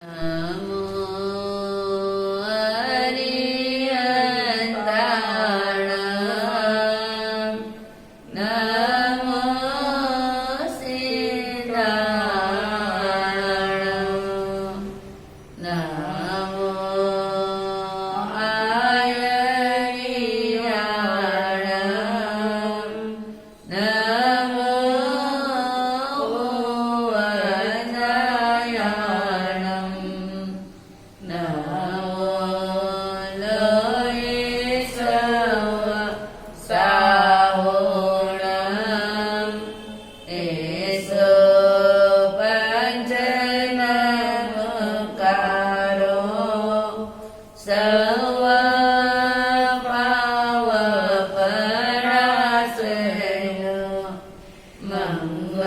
नमो अरिहन्ताणं नमो सिद्धाणं नमो आयरियाणं नमो भुवनायाणं नमो लोयेशवसाहोणं एषो पञ्चनमकारो सर्वपावपराश्रयो मङ्गलाणं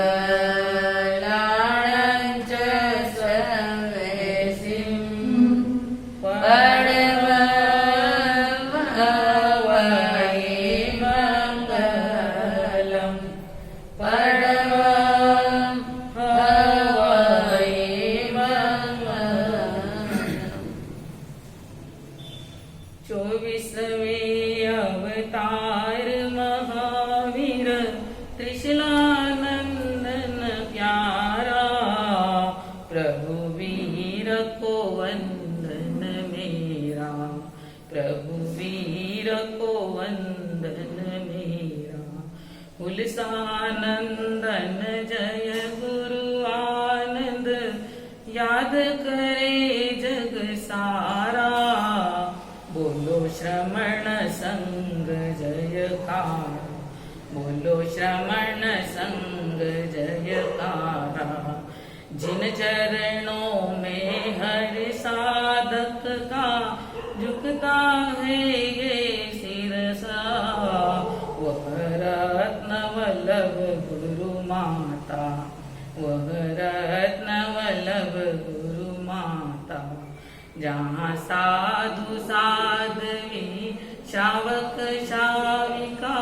च सर्वेसिं परमहवै मङ्गलं परमहवै मङ्गलम्। 24वें अवतार महावीर त्रिशूलानंदन प्यारा प्रभु वीर को वंदन मेरा प्रभु वीर को वंदन मेरा हुलसानंदन जय गुरु आनंद याद करे जग सारा बोलो श्रमण संग जयकार बोलो श्रमण संग जयकारा जिन चरणों में हर साधक का झुकता है ये सिरसा वह रत्न वल्लभ गुरु माता वह रत्न वल्लभ गुरु माता जहाँ साधु साध्वी शावक शाविका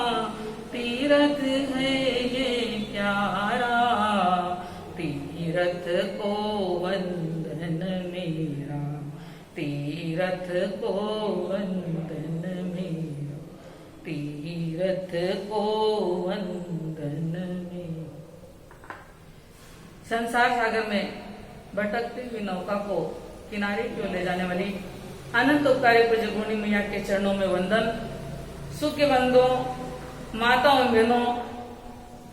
तीर्थ है ये प्यारा तीर्थ को वंदन मेरा तीर्थ को वंदन मेरा तीर्थ को वंदन मेरा। संसार सागर में भटकती हुई नौका को किनारे की ओर ले जाने वाली अनंत उपकारी पूज्य गुणी मैया के चरणों में वंदन। सुख के बंदों, माताओं बहनों,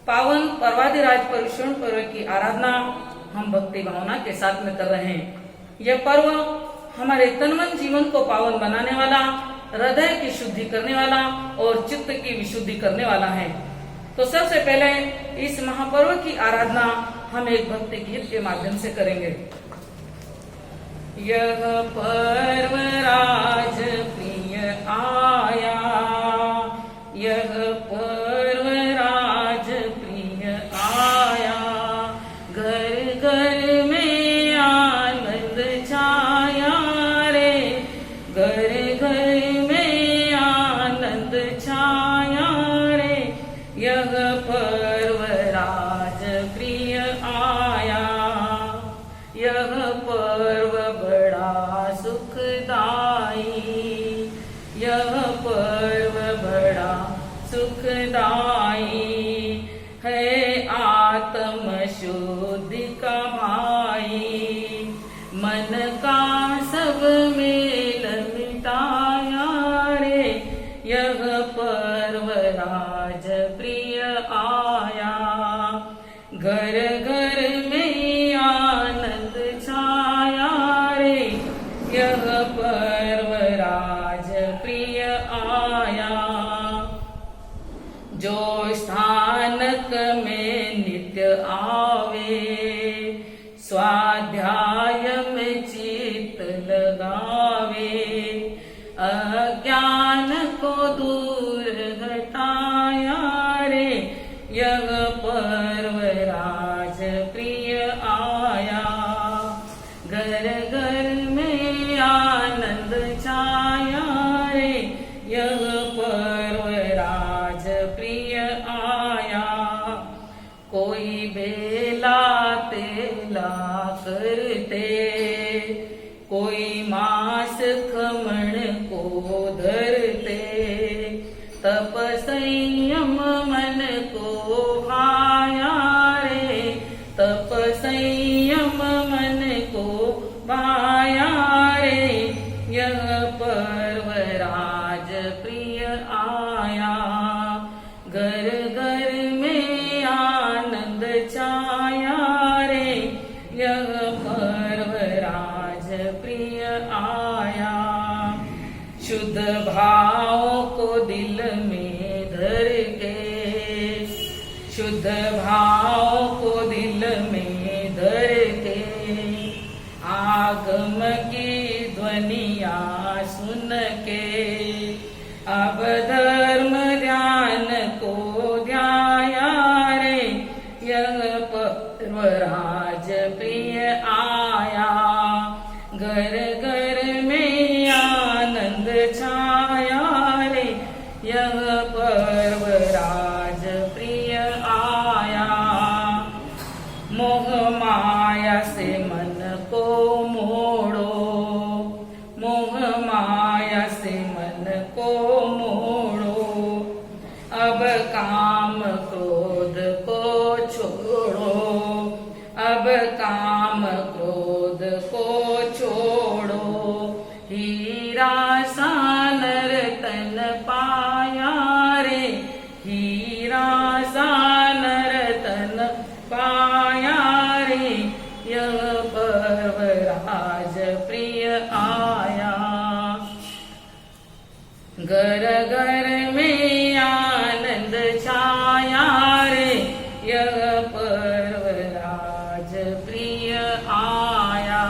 पावन पर्वाधिराज परशुराम पर्व की आराधना हम भक्ति भावना के साथ में कर रहे हैं। यह पर्व हमारे तन मन जीवन को पावन बनाने वाला, हृदय की शुद्धि करने वाला और चित्त की विशुद्धि करने वाला है। तो सबसे पहले इस महापर्व की आराधना हम एक भक्ति गीत के माध्यम से करेंगे। यह पर्व राज प्रिय आया, यह पर्व राज प्रिय आया, घर घर में आनंद छाया रे, घर घर में आनंद छाया रे, यह पर्व राज प्रिय आया, यह पर्व बड़ा सुखदाई, यह पर्व बड़ा सुखदाई है आत्म शुद्धि का भाई, मन का सब मेल मिटाया रे, यह पर्व राज प्रिय आया, घर घर में आनंद छाया रे, यह पर्व राज प्रिय आया। जो स्थानक में नित्य आवे, स्वाध्याय में चित्त लगावे, अज्ञान को दूर हटाया रे, यह पर्व राज प्रिय आया, घर घर में आनंद छाया रे, यह पर्व राज प्रिय आया। कोई बेला तेला करते कोई मास खमण को धरते, तप संयम मन को भाया रे, तप संयम मन को भाया रे, यह पर्व राज प्रिय आया, घर घर में आनंद छाया रे, यह पर्व राज प्रिय आया। शुद्ध भाव को दिल में धर के, शुद्ध भाव को दिल में धर के, आगम की ध्वनिया सुन के, अब धर्म ध्यान को ध्याया रे, यह पर्व राज प्रिय आया, घर घर में आनंद छाया रे, यह पर्व राज प्रिय आया। मोह माया से मन को मोड़ो, मोह माया से मन को मोड़ो, अब काम क्रोध को छोड़ो, अब काम क्रोध को छोड़ो, हीरा सा नर तन पाया रे, हीरा सा नर तन पाया रे, यह पर्व राज प्रिय आया, घर घर में आनंद छाया रे, यह पर्व राज प्रिय आया।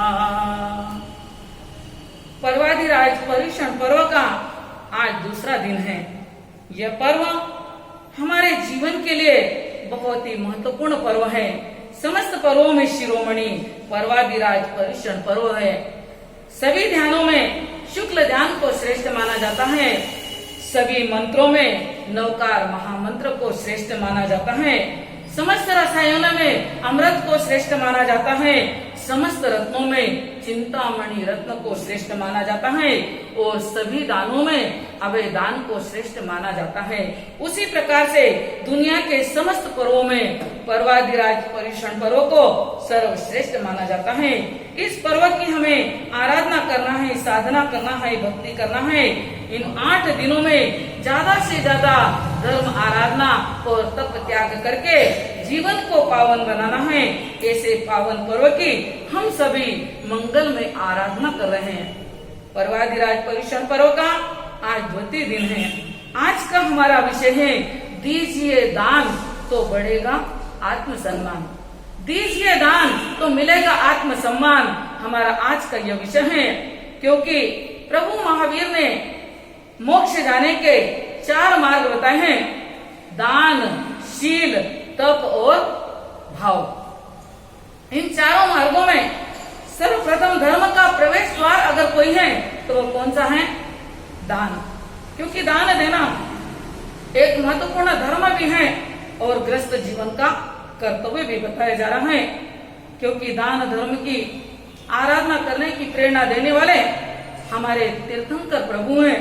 पर्वाधिराज पर्युषण पर्व का आज दूसरा दिन है। यह पर्व हमारे जीवन के लिए बहुत ही महत्वपूर्ण पर्व है। समस्त पर्वों में शिरोमणि पर्वाधिराज पर्युषण पर्व है। सभी ध्यानों में शुक्ल ध्यान को श्रेष्ठ माना जाता है। सभी मंत्रों में नवकार महामंत्र को श्रेष्ठ माना जाता है। समस्त रसायनों में अमृत को श्रेष्ठ माना जाता है। समस्त रत्नों में चिंतामणि रत्न को श्रेष्ठ माना जाता है और सभी दानों में अभय दान को श्रेष्ठ माना जाता है। उसी प्रकार से दुनिया के समस्त पर्वों में पर्वाधिराज पर्युषण पर्व को सर्वश्रेष्ठ माना जाता है। इस पर्व की हमें आराधना करना है, साधना करना है, भक्ति करना है। इन 8 दिनों में ज्यादा से ज्यादा धर्म आराधना और तप त्याग करके जीवन को पावन बनाना है। ऐसे पावन पर्व की हम सभी मंगल में आराधना कर रहे हैं। पर्वाधिराज पर्युषण पर्व का आज द्वितीय दिन है। आज का हमारा विषय है दीजिए दान तो बढ़ेगा आत्मसम्मान, दीजिए दान तो मिलेगा आत्मसम्मान। हमारा आज का यह विषय है क्योंकि प्रभु महावीर ने मोक्ष जाने के 4 मार्ग बताए हैं, दान, शील, तप और भाव। इन चारों मार्गों में सर्वप्रथम धर्म का प्रवेश द्वार अगर कोई है तो वो कौन सा है? दान। क्योंकि दान देना एक महत्वपूर्ण धर्म भी है और गृहस्थ जीवन का कर्तव्य भी बताया जा रहा है। क्योंकि दान धर्म की आराधना करने की प्रेरणा देने वाले हमारे तीर्थंकर प्रभु हैं,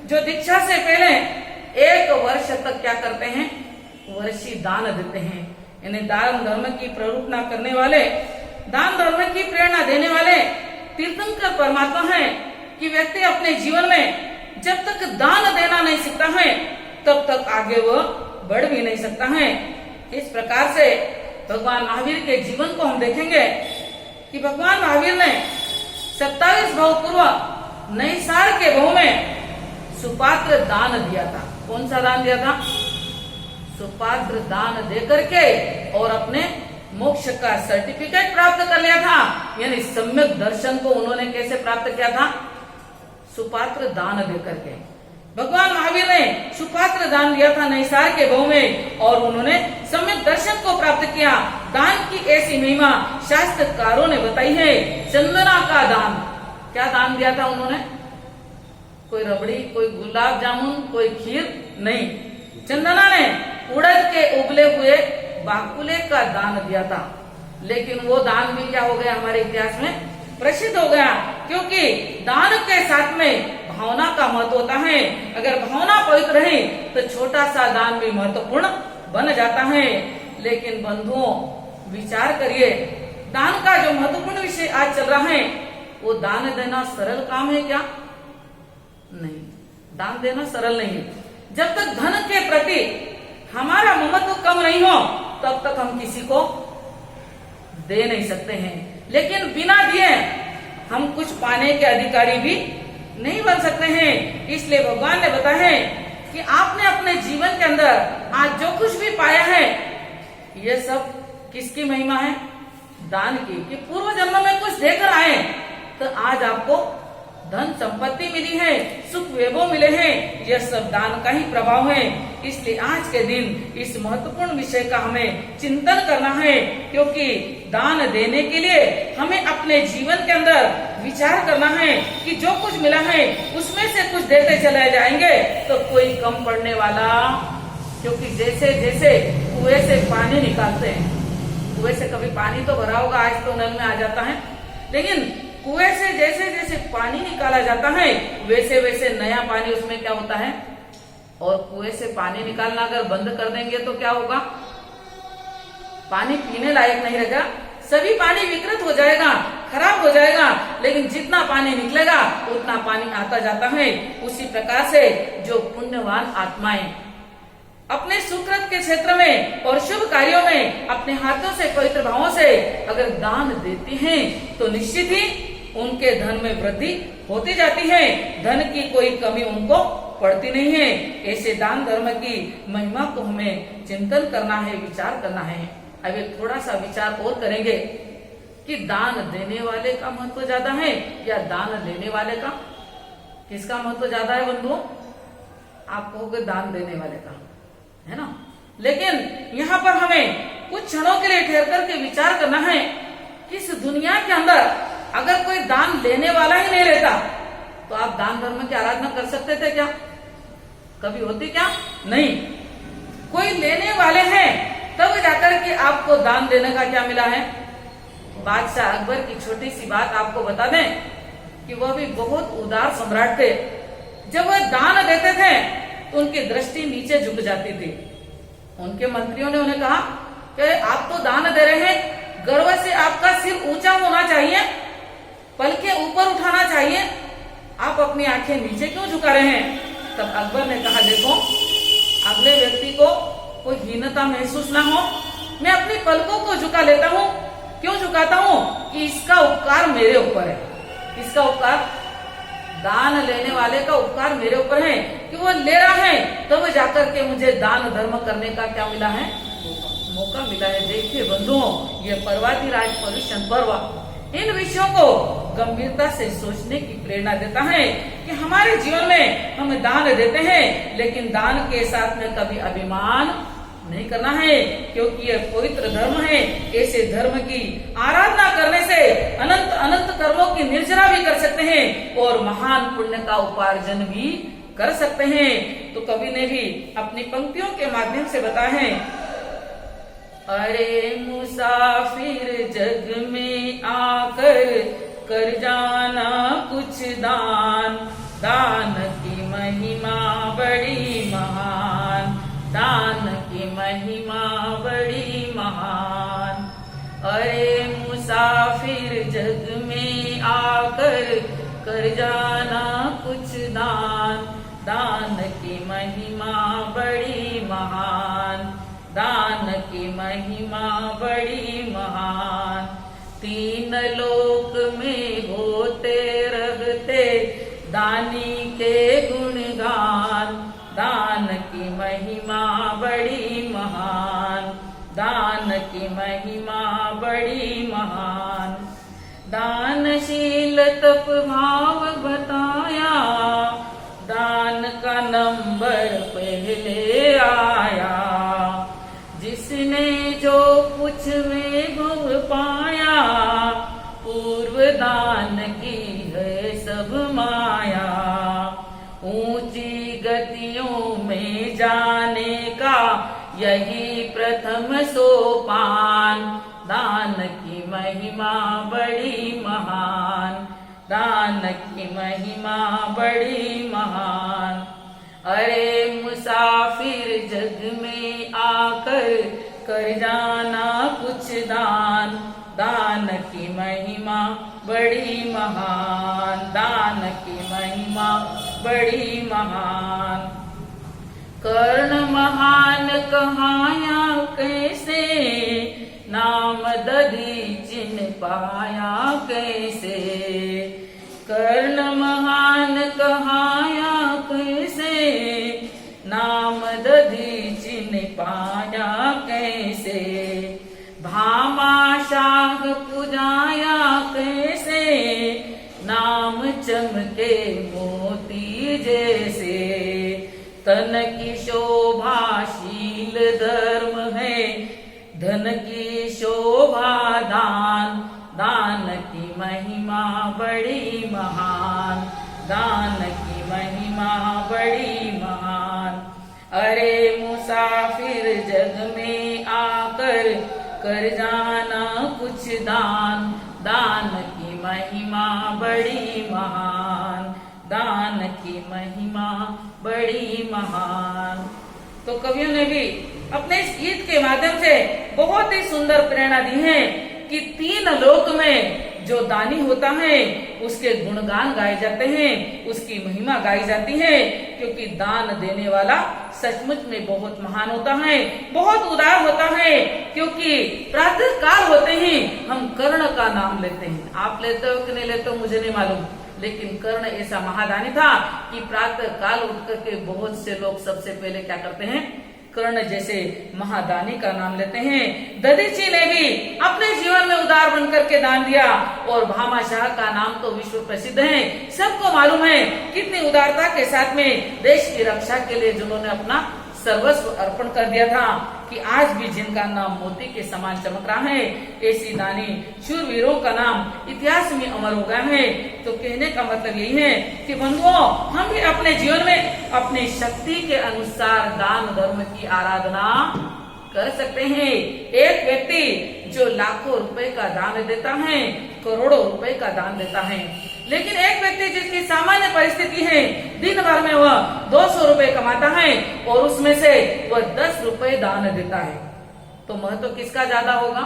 जो दीक्षा से पहले 1 वर्ष तक क्या करते हैं? वर्षी दान देते हैं। यानी दान धर्म की प्ररूपना करने वाले, दान धर्म की प्रेरणा देने वाले तीर्थंकर परमात्मा है कि व्यक्ति अपने जीवन में जब तक दान देना नहीं सीखता है तब तक आगे वह बढ़ भी नहीं सकता है। इस प्रकार से भगवान महावीर के जीवन को हम देखेंगे कि भगवान महावीर ने 27 भाव पूर्व नैसार के भाव में सुपात्र दान दिया था। कौन सा दान दिया था? सुपात्र दान दे करके और अपने मोक्ष का सर्टिफिकेट प्राप्त कर लिया था। यानी सम्यक दर्शन को उन्होंने कैसे प्राप्त किया था? सुपात्र दान दे करके। भगवान महावीर ने सुपात्र दान दिया था नैसार के भाव में और उन्होंने सम्यक दर्शन को प्राप्त किया। दान की ऐसी महिमा शास्त्रकारों ने बताई है। चंदना का दान, क्या दान दिया था उन्होंने? कोई रबड़ी, कोई गुलाब जामुन, कोई खीर नहीं। चंदना ने उड़द के उबले हुए बाकुले का दान दिया था। लेकिन वो दान भी क्या हो गया? हमारे इतिहास में प्रसिद्ध हो गया। क्योंकि दान के साथ में भावना का महत्व होता है। अगर भावना पवित्र रहे तो छोटा सा दान भी महत्वपूर्ण बन जाता है। लेकिन बंधुओं, विचार करिए, दान का जो महत्वपूर्ण विषय आज चल रहा है, वो दान देना सरल काम है क्या? नहीं, दान देना सरल नहीं है। जब तक धन के प्रति हमारा ममत्व कम नहीं हो तब तक हम किसी को दे नहीं सकते हैं। लेकिन बिना दिए हम कुछ पाने के अधिकारी भी नहीं बन सकते हैं। इसलिए भगवान ने बताया है कि आपने अपने जीवन के अंदर आज जो कुछ भी पाया है, ये सब किसकी महिमा है? दान की। कि पूर्व जन्म में कुछ देकर आए तो आज आपको धन संपत्ति मिली है, सुख वैभव मिले हैं, यह सब दान का ही प्रभाव है। इसलिए आज के दिन इस महत्वपूर्ण विषय का हमें चिंतन करना है, क्योंकि दान देने के लिए हमें अपने जीवन के अंदर विचार करना है कि जो कुछ मिला है उसमें से कुछ देते चले जाएंगे तो कोई कम पड़ने वाला। क्योंकि जैसे जैसे कुएं से पानी निकालते हैं, कुएं से कभी पानी तो भरा होगा, आज तो नल में आ जाता है, लेकिन कुएं से जैसे जैसे पानी निकाला जाता है वैसे वैसे नया पानी उसमें क्या होता है। और कुएं से पानी निकालना अगर बंद कर देंगे तो क्या होगा? पानी पीने लायक नहीं रहेगा, सभी पानी विकृत हो जाएगा, खराब हो जाएगा। लेकिन जितना पानी निकलेगा उतना पानी आता जाता है। उसी प्रकार से जो पुण्यवान आत्माएं अपने सुकृत के क्षेत्र में और शुभ कार्यों में अपने हाथों से पवित्र भावों से अगर दान देती हैं तो निश्चित ही उनके धन में वृद्धि होती जाती है, धन की कोई कमी उनको पड़ती नहीं है। ऐसे दान धर्म की महिमा को हमें चिंतन करना है, विचार करना है। अब एक थोड़ा सा विचार और करेंगे कि दान देने वाले का महत्व ज्यादा है या दान लेने वाले का? किसका महत्व ज्यादा है बंधुओं? आप कहोगे दान देने वाले का, है ना। लेकिन यहाँ पर हमें कुछ क्षणों के लिए ठहर करके विचार करना है कि इस दुनिया के अंदर अगर कोई दान लेने वाला ही नहीं लेता तो आप दान धर्म की आराधना कर सकते थे क्या? कभी होती क्या? नहीं। कोई लेने वाले हैं तब जाकर के आपको दान देने का क्या मिला है? बादशाह अकबर की छोटी सी बात आपको बता दें कि वह भी बहुत उदार सम्राट थे। जब वह दान देते थे तो उनकी दृष्टि नीचे झुक जाती थी। उनके मंत्रियों ने उन्हें कहा कि आप तो दान दे रहे हैं, गर्व से आपका सिर ऊंचा होना चाहिए, पलके ऊपर उठाना चाहिए, आप अपनी आंखें नीचे क्यों झुका रहे हैं? तब अकबर ने कहा, देखो, अगले व्यक्ति को कोई हीनता महसूस ना हो, मैं अपनी पलकों को झुका लेता हूँ। क्यों झुकाता हूँ? कि इसका उपकार मेरे ऊपर है। इसका उपकार? दान लेने वाले का उपकार मेरे ऊपर है कि वो ले रहा है, तब तो जाकर के मुझे दान धर्म करने का क्या मिला है? मौका मिला है। देखिए बंधुओं, ये पर्वाधिराज पर्युषण पर्व इन विषयों को गंभीरता से सोचने की प्रेरणा देता है कि हमारे जीवन में हम दान देते हैं, लेकिन दान के साथ में कभी अभिमान नहीं करना है, क्योंकि यह पवित्र धर्म है। ऐसे धर्म की आराधना करने से अनंत अनंत कर्मों की निर्जरा भी कर सकते हैं और महान पुण्य का उपार्जन भी कर सकते हैं। तो कवि ने भी अपनी पंक्तियों के माध्यम से बताया है, अरे मुसाफिर जग में आकर कर जाना कुछ दान, दान की महिमा बड़ी महान, दान की महिमा बड़ी महान। अरे मुसाफिर जग में आकर कर जाना कुछ दान, दान की महिमा बड़ी महान, दान की महिमा बड़ी महान। तीन लोक में होते रहते दानी के गुणगान, दान की महिमा बड़ी महान, दान की महिमा बड़ी महान। दानशील तप भाव बताया, दान का नंबर पहले आया, जिसने जो कुछ में भव पाया, पूर्व दान की है सब माया। ऊंची गतियों में जाने का यही प्रथम सोपान, दान की महिमा बड़ी महान, दान की महिमा बड़ी महान। अरे मुसाफिर जग में आकर कर जाना कुछ दान, दान की महिमा बड़ी महान, दान की महिमा बड़ी महान। कर्ण महान कहाया कैसे, नाम दधीचिन पाया कैसे। कर्ण महान कहाया कैसे, नाम दधीचिन पाया कैसे। भामा शाह पुजाया कैसे, नाम चमके मोती जैसे। तन की शोभाशील धर्म है, धन की शोभा दान, दान की महिमा बड़ी महान, दान की महिमा बड़ी महान। अरे मुसाफिर जग में आकर कर जाना कुछ दान, दान की महिमा बड़ी महान, दान की महिमा बड़ी महान। तो कवियों ने भी अपने इस गीत के माध्यम से बहुत ही सुंदर प्रेरणा दी है कि तीन लोक में जो दानी होता है उसके गुणगान गाए जाते हैं, उसकी महिमा गाई जाती है, क्योंकि दान देने वाला सचमुच में बहुत महान होता है, बहुत उदार होता है। क्योंकि प्रातः काल होते ही हम कर्ण का नाम लेते हैं। आप लेते हो कि नहीं लेते हो मुझे नहीं मालूम, लेकिन कर्ण ऐसा महादानी था कि प्रातः काल उठ करके बहुत से लोग सबसे पहले क्या करते हैं, कर्ण जैसे महादानी का नाम लेते हैं। दधीची ने भी अपने जीवन में उदार बनकर के दान दिया, और भामा शाह का नाम तो विश्व प्रसिद्ध है, सबको मालूम है कितनी उदारता के साथ में देश की रक्षा के लिए जिन्होंने अपना सर्वस्व अर्पण कर दिया था, कि आज भी जिनका नाम मोती के समान चमक रहा है, ऐसी दानी शूरवीरों का नाम इतिहास में अमर हो गया है। तो कहने का मतलब यही है कि बंधुओं, हम भी अपने जीवन में अपनी शक्ति के अनुसार दान धर्म की आराधना कर सकते हैं। एक व्यक्ति जो लाखों रुपए का दान देता है, करोड़ों रुपए का दान देता है, लेकिन एक व्यक्ति जिसकी सामान्य परिस्थिति है, दिन भर में वह 200 रुपए कमाता है और उसमें से वह 10 रुपए दान देता है, तो महत्व किसका ज्यादा होगा?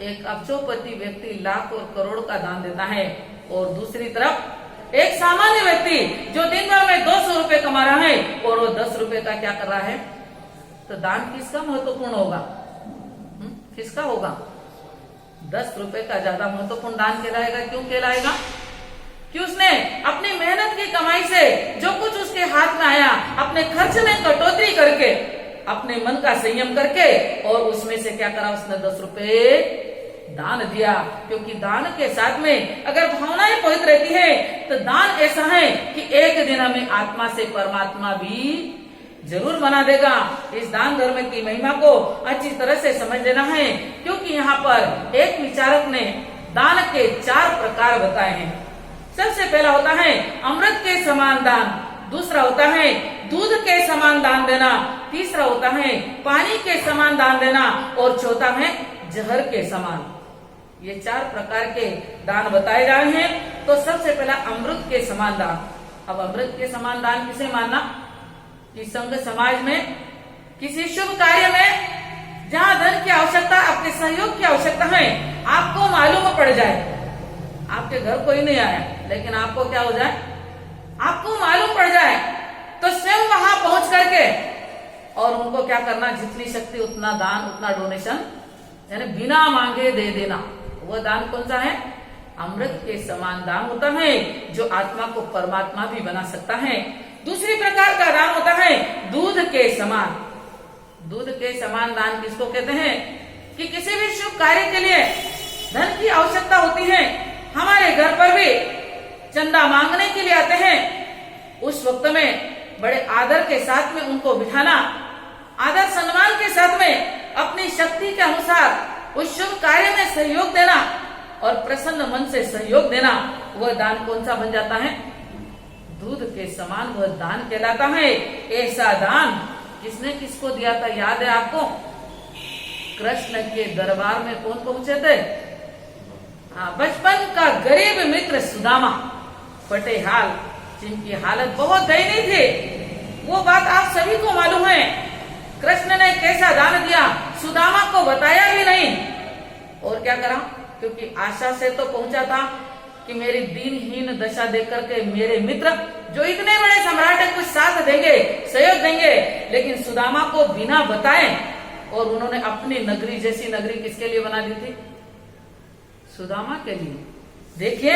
एक अब्जोपति व्यक्ति लाख और करोड़ का दान देता है, और दूसरी तरफ एक सामान्य व्यक्ति जो दिन भर में 200 रुपए कमा रहा है और वो 10 रुपए का क्या कर रहा है। तो दान किसका महत्वपूर्ण होगा? किसका होगा? 10 रुपए का ज्यादा महत्वपूर्ण दान कहलाएगा। क्यों कहलाएगा? कि उसने अपनी मेहनत की कमाई से जो कुछ उसके हाथ में आया, अपने खर्च में कटौती करके, अपने मन का संयम करके, और उसमें से क्या करा, उसने 10 रुपए दान दिया। क्योंकि दान के साथ में अगर भावनाएं पवित्र रहती है तो दान ऐसा है कि एक दिन हमें आत्मा से परमात्मा भी जरूर बना देगा। इस दान धर्म की महिमा को अच्छी तरह से समझ लेना है, क्योंकि यहाँ पर एक विचारक ने दान के 4 प्रकार बताए हैं। सबसे पहला होता है अमृत के समान दान, दूसरा होता है दूध के समान दान देना, तीसरा होता है पानी के समान दान देना, और चौथा है जहर के समान। ये 4 प्रकार के दान बताए जा रहे हैं। तो सबसे पहला अमृत के समान दान। अब अमृत के समान दान किसे मानना? कि संघ समाज में किसी शुभ कार्य में जहाँ धन की आवश्यकता, आपके सहयोग की आवश्यकता है, आपको मालूम पड़ जाए, आपके घर कोई नहीं आया लेकिन आपको क्या हो जाए, आपको मालूम पड़ जाए, तो स्वयं वहां पहुंच करके और उनको क्या करना, जितनी शक्ति उतना दान, उतना डोनेशन, यानी बिना मांगे दे देना। वह दान कौन सा है? अमृत के समान दान होता है, जो आत्मा को परमात्मा भी बना सकता है। दूसरी प्रकार का दान होता है दूध के समान। दूध के समान दान किसको कहते हैं? कि किसी भी शुभ कार्य के लिए धन की आवश्यकता होती है, हमारे घर पर भी चंदा मांगने के लिए आते हैं, उस वक्त में बड़े आदर के साथ में उनको बिठाना, आदर सम्मान के साथ में अपनी शक्ति के अनुसार उस शुभ कार्य में सहयोग देना और प्रसन्न मन से सहयोग देना, वह दान कौन सा बन जाता है? दूध के समान वह दान कहलाता है। ऐसा दान किसने किसको दिया था, याद है आपको? कृष्ण के दरबार में कौन पहुंचे थे? बचपन का गरीब मित्र सुदामा फटे हाल, जिनकी हालत बहुत दयनीय थी, वो बात आप सभी को मालूम है। कृष्ण ने कैसा दान दिया सुदामा को बताया भी नहीं, और क्या करा, क्योंकि आशा से तो पहुंचा था कि मेरी दीनहीन दशा देख करके मेरे मित्र जो इतने बड़े सम्राट है कुछ साथ देंगे, सहयोग देंगे, लेकिन सुदामा को बिना बताए, और उन्होंने अपनी नगरी जैसी नगरी किसके लिए बना दी थी? सुदामा के लिए। देखिए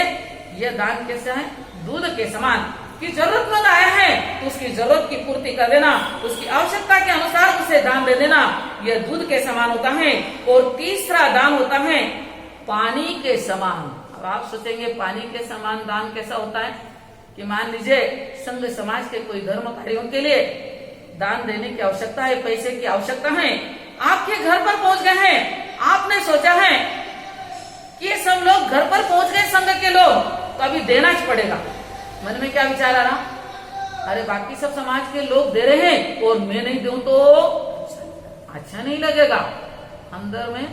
यह दान कैसा है, दूध के समान, कि जरूरतमंद आया है तो उसकी जरूरत की पूर्ति कर देना, उसकी आवश्यकता के अनुसार उसे दान दे देना, यह दूध के समान होता है। और तीसरा दान होता है पानी के समान। अब आप सोचेंगे पानी के समान दान कैसा होता है, कि मान लीजिए संघ समाज के कोई धर्म कार्यों के लिए दान देने की आवश्यकता है, पैसे की आवश्यकता है, आपके घर पर पहुंच गए हैं, आपने सोचा है कि ये सब लोग घर पर पहुंच गए संघ के लोग, तो अभी देना ही पड़ेगा। मन में क्या विचार आ रहा, अरे बाकी सब समाज के लोग दे रहे हैं और मैं नहीं दूं तो अच्छा नहीं लगेगा। अंदर में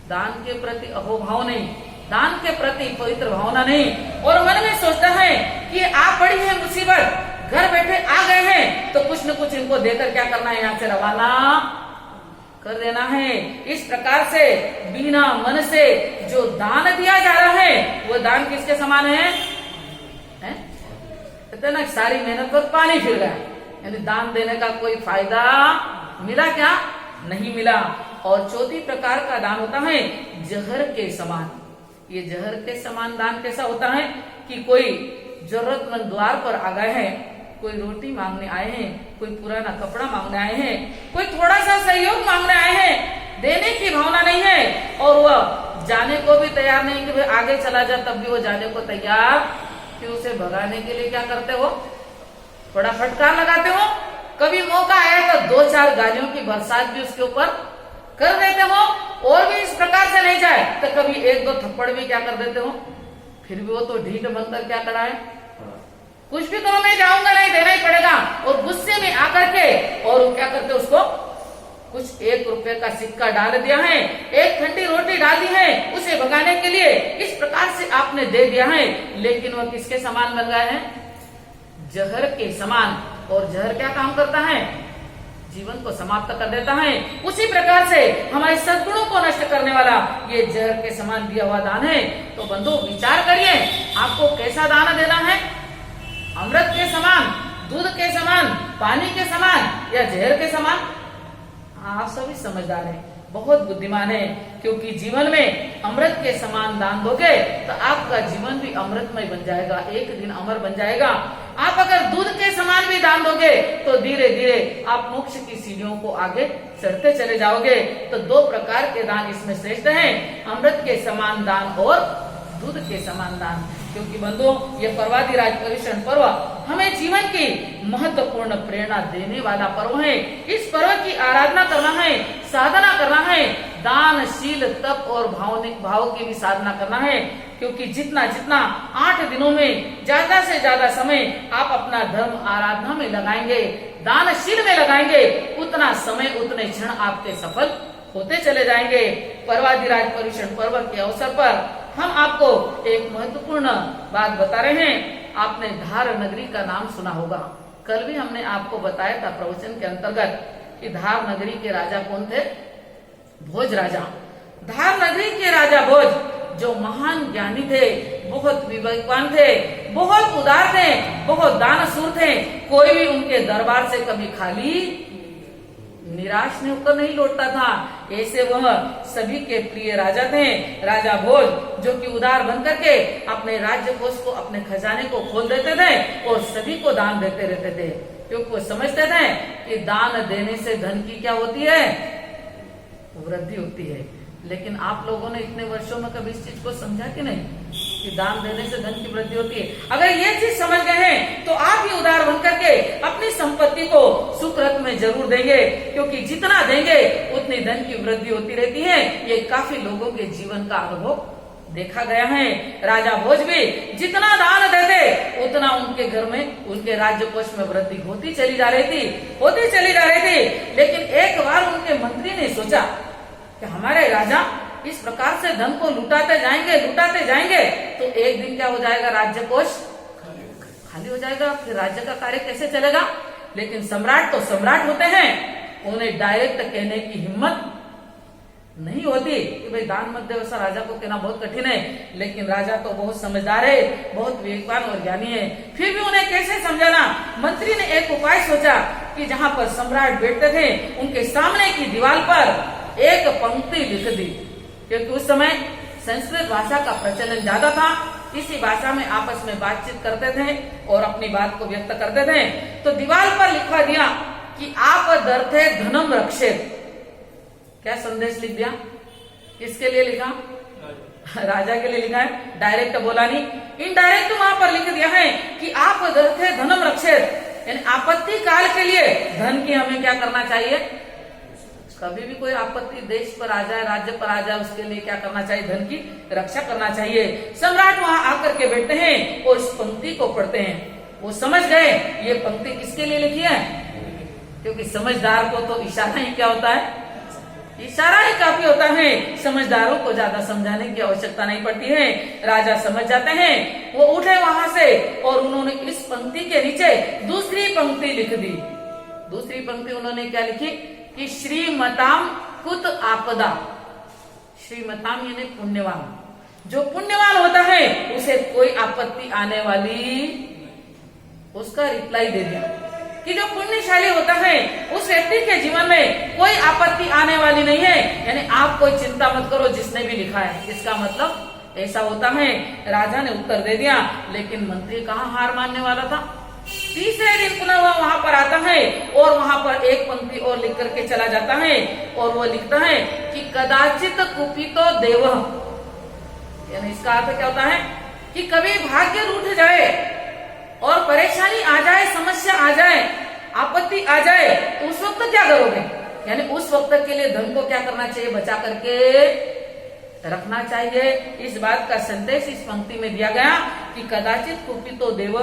दान के प्रति अहोभाव नहीं, दान के प्रति पवित्र भावना नहीं, और मन में सोचता है कि आ पड़ी है मुसीबत, घर बैठे आ गए हैं तो कुछ न कुछ इनको देकर क्या करना है, यहाँ से रवाना कर देना है। इस प्रकार से बिना मन से जो दान दिया जा रहा है वो दान किसके समान है? कहते ना सारी मेहनत पर पानी फिर गया, यानी दान देने का कोई फायदा मिला क्या? नहीं मिला। और चौथी प्रकार का दान होता है जहर के समान। ये जहर के समान दान कैसा होता है कि कोई जरूरतमंद द्वार पर आ गए हैं, कोई रोटी मांगने आए हैं, कोई पुराना कपड़ा मांगने आए हैं, कोई थोड़ा सा सहयोग मांगने आए हैं, देने की भावना नहीं है, और वह जाने को भी तैयार नहीं कि भाई आगे चला जा, तब भी वो जाने को तैयार, कि उसे भगाने के लिए क्या करते हो, थोड़ा फटकार लगाते हो। कभी मौका आया तो 2-4 गालियों की बरसात भी उसके ऊपर कर देते हो, और भी इस प्रकार से नहीं जाए तो कभी 1-2 थप्पड़ भी क्या कर देते हो, फिर भी वो तो ढीठ बनकर क्या कराए, कुछ भी करो मैं जाऊंगा नहीं, देना ही पड़ेगा। और गुस्से में आकर के और क्या करते उसको कुछ 1 रुपए का सिक्का डाल दिया है, 1 ठंडी रोटी डाल दी है उसे भगाने के लिए, इस प्रकार से आपने दे दिया है, लेकिन वह किसके समान बन गए हैं? जहर के समान। और जहर क्या काम करता है? जीवन को समाप्त कर देता है। उसी प्रकार से हमारे सद्गुणों को नष्ट करने वाला ये जहर के समान दिया हुआ दान है। तो बंधु विचार करिए, आपको कैसा दान देना है? अमृत के समान, दूध के समान, पानी के समान, या जहर के समान? आप सभी समझदार हैं, बहुत बुद्धिमान है, क्योंकि जीवन में अमृत के समान दान दोगे तो आपका जीवन भी अमृतमय बन जाएगा, एक दिन अमर बन जाएगा। आप अगर दूध के समान भी दान दोगे तो धीरे धीरे आप मोक्ष की सीढ़ियों को आगे चढ़ते चले जाओगे। तो 2 प्रकार के दान इसमें श्रेष्ठ हैं, अमृत के समान दान और दूध के समान दान। क्योंकि बंधुओं ये पर्वाधिराज पर्युषण पर्व हमें जीवन की महत्वपूर्ण प्रेरणा देने वाला पर्व है। इस पर्व की आराधना करना है, साधना करना है, दानशील तप और भाव की भी साधना करना है। क्योंकि जितना जितना 8 दिनों में ज्यादा से ज्यादा समय आप अपना धर्म आराधना में लगाएंगे, दानशील में लगाएंगे, उतना समय उतने क्षण आपके सफल होते चले जाएंगे। पर्वाधिराज पर्युषण पर्व के अवसर पर हम आपको एक महत्वपूर्ण बात बता रहे हैं। आपने धार नगरी का नाम सुना होगा, कल भी हमने आपको बताया था प्रवचन के अंतर्गत कि धार नगरी के राजा कौन थे? भोज राजा। धार नगरी के राजा भोज जो महान ज्ञानी थे, बहुत विवेकवान थे, बहुत उदार थे, बहुत दानशूर थे, कोई भी उनके दरबार से कभी खाली निराश नहीं होकर नहीं लौटता था। ऐसे वह सभी के प्रिय राजा थे, राजा भोज, जो कि उदार बनकर के अपने राज्य कोष को, अपने खजाने को खोल देते थे और सभी को दान देते रहते थे। क्योंकि वो समझते थे कि दान देने से धन की क्या होती है? वृद्धि होती है। लेकिन आप लोगों ने इतने वर्षों में कभी इस चीज को समझा कि नहीं कि दान देने से धन की वृद्धि होती है? अगर ये चीज समझ गए हैं तो आप भी उदार बनकर के अपनी संपत्ति को सुकृत में जरूर देंगे, क्योंकि जितना देंगे उतनी धन की वृद्धि होती रहती है। ये काफी लोगों के जीवन का अनुभव देखा गया है। राजा भोज भी जितना दान देते उतना उनके घर में, उनके राज्य कोष में वृद्धि होती चली जा रही थी। लेकिन एक बार उनके मंत्री ने सोचा कि हमारे राजा इस प्रकार से धन को लुटाते जाएंगे तो एक दिन क्या हो जाएगा, राज्य कोष खाली हो जाएगा। फिर राज्य का कार्य कैसे चलेगा। लेकिन सम्राट तो सम्राट होते हैं, उन्हें डायरेक्ट कहने की हिम्मत नहीं होती कि भाई दान मत दे। वैसा राजा को कहना बहुत कठिन है, लेकिन राजा तो बहुत समझदार है, बहुत विवेकवान और ज्ञानी है। फिर भी उन्हें कैसे समझाना। मंत्री ने एक उपाय सोचा कि जहां पर सम्राट बैठते थे उनके सामने की दीवार पर एक पंक्ति लिख दी, क्योंकि उस समय संस्कृत भाषा का प्रचलन ज्यादा था। इसी भाषा में आपस में बातचीत करते थे और अपनी बात को व्यक्त करते थे। तो दीवार पर लिखवा दिया कि आप दर्थे धनम रक्षेत। क्या संदेश लिख दिया, किसके लिए लिखा, राजा के लिए लिखा है, डायरेक्ट बोला नहीं, इनडायरेक्ट वहां पर लिख दिया है कि आप दर्थे धनम रक्षेत, यानी आपत्ति काल के लिए धन की हमें क्या करना चाहिए। कभी भी कोई आपत्ति देश पर आ जाए, राज्य पर आ जाए, उसके लिए क्या करना चाहिए, धन की रक्षा करना चाहिए। सम्राट वहां आकर के बैठते हैं और इस पंक्ति को पढ़ते हैं। वो समझ गए ये पंक्ति किसके लिए लिखी है, क्योंकि समझदार को तो इशारा ही क्या होता है, इशारा ही काफी होता है। समझदारों को ज्यादा समझाने की आवश्यकता नहीं पड़ती है। राजा समझ जाते हैं। वो उठे वहां से और उन्होंने इस पंक्ति के नीचे दूसरी पंक्ति लिख दी। दूसरी पंक्ति उन्होंने क्या लिखी कि श्रीमताम कुत आपदा। श्रीमताम यानी पुण्यवान, जो पुण्यवान होता है उसे कोई आपत्ति आने वाली, उसका रिप्लाई दे दिया कि जो पुण्यशाली होता है उस व्यक्ति के जीवन में कोई आपत्ति आने वाली नहीं है, यानी आप कोई चिंता मत करो जिसने भी लिखा है। इसका मतलब ऐसा होता है। राजा ने उत्तर दे दिया, लेकिन मंत्री कहाँ हार मानने वाला था। तीसरे दिन पुनः वह वहां पर आता है और वहां पर एक पंक्ति और लिख करके चला जाता है और वो लिखता है कि कदाचित कुपितो देव, यानी इसका अर्थ क्या होता है कि कभी भाग्य रूठ जाए और परेशानी आ जाए, समस्या आ जाए, आपत्ति आ जाए, तो उस वक्त क्या करोगे, यानी उस वक्त के लिए धन को क्या करना चाहिए, बचा करके रखना चाहिए। इस बात का संदेश इस पंक्ति में दिया गया कि कदाचित कुपितो देव,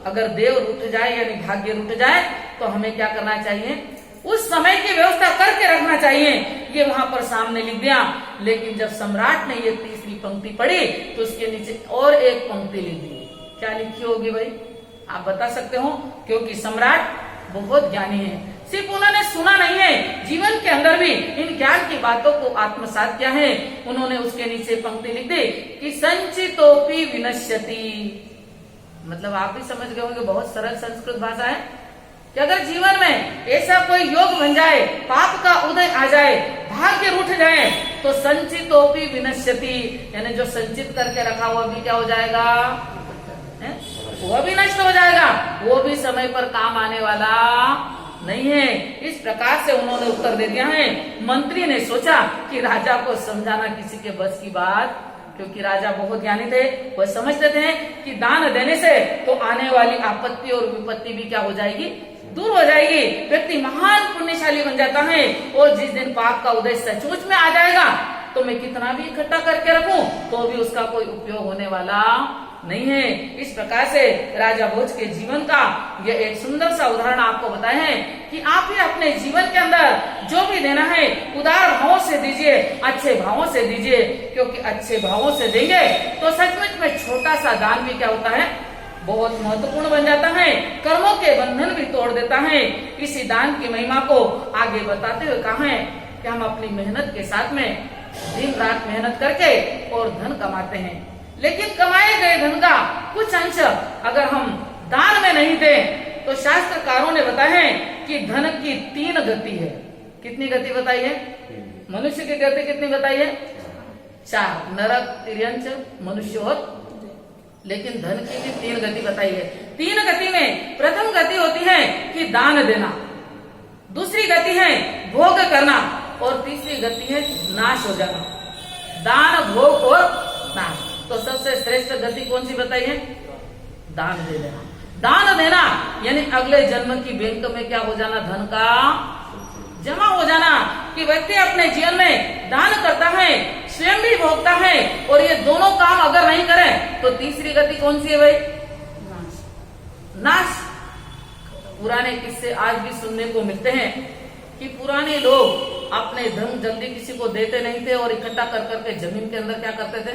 अगर देव रूठ जाए यानी भाग्य रूठ जाए तो हमें क्या करना चाहिए, उस समय की व्यवस्था करके रखना चाहिए। ये वहां पर सामने लिख दिया। लेकिन जब सम्राट ने ये तीसरी पंक्ति पढ़ी तो उसके नीचे और एक पंक्ति लिख दी। क्या लिखी होगी भाई, आप बता सकते हो, क्योंकि सम्राट बहुत ज्ञानी है। सिर्फ उन्होंने सुना नहीं है, जीवन के अंदर भी इन ज्ञान की बातों को आत्मसात किया है। उन्होंने उसके नीचे पंक्ति लिख दी कि संचितोपि विनश्यति। मतलब आप भी समझ गए होंगे, बहुत सरल संस्कृत भाषा है कि अगर जीवन में ऐसा कोई योग बन जाए, पाप का उदय आ जाए, भाग्य रूठ जाए, तो संचितोपि विनश्यति, यानी जो संचित करके रखा हुआ भी क्या हो जाएगा, वो भी नष्ट हो जाएगा, वो भी समय पर काम आने वाला नहीं है। इस प्रकार से उन्होंने उत्तर दे दिया है। मंत्री ने सोचा कि राजा को समझाना किसी के बस की बात, क्योंकि राजा बहुत ज्ञानी थे, वह समझते थे कि दान देने से तो आने वाली आपत्ति और विपत्ति भी क्या हो जाएगी, दूर हो जाएगी। व्यक्ति महान पुण्यशाली बन जाता है और जिस दिन पाप का उदय सचमुच में आ जाएगा तो मैं कितना भी इकट्ठा करके रखूं तो भी उसका कोई उपयोग होने वाला नहीं है। इस प्रकार से राजा भोज के जीवन का यह एक सुंदर सा उदाहरण आपको बताए हैं कि आप ही अपने जीवन के अंदर जो भी देना है उदार भावों से दीजिए, अच्छे भावों से दीजिए, क्योंकि अच्छे भावों से देंगे तो सचमुच में छोटा सा दान भी क्या होता है, बहुत महत्वपूर्ण बन जाता है, कर्मों के बंधन भी तोड़ देता है। इसी दान की महिमा को आगे बताते हुए कहा है कि हम अपनी मेहनत के साथ में दिन रात मेहनत करके और धन कमाते हैं, लेकिन कमाए गए धन का कुछ अंश अगर हम दान में नहीं दें तो शास्त्रकारों ने बताया है कि धन की 3 गति है। कितनी गति बताई है, मनुष्य की गति कितनी बताई है, 4, नरक, तिर्यंच, मनुष्य और, लेकिन धन की भी 3 गति बताई है। 3 गति में प्रथम गति होती है कि दान देना, दूसरी गति है भोग करना और तीसरी गति है नाश हो जाना। दान, भोग और नाश। तो सबसे श्रेष्ठ गति कौन सी बताई है, दान दे देना। दान देना यानी अगले जन्म की बैंक में क्या हो जाना, धन का जमा हो जाना। कि व्यक्ति अपने जीवन में दान करता है, स्वयं भी भोगता है और ये दोनों काम अगर नहीं करे तो तीसरी गति कौन सी है भाई, नाश। पुराने किस्से आज भी सुनने को मिलते हैं कि पुराने लोग अपने धन जल्दी किसी को देते नहीं थे और इकट्ठा कर करके जमीन के अंदर क्या करते थे।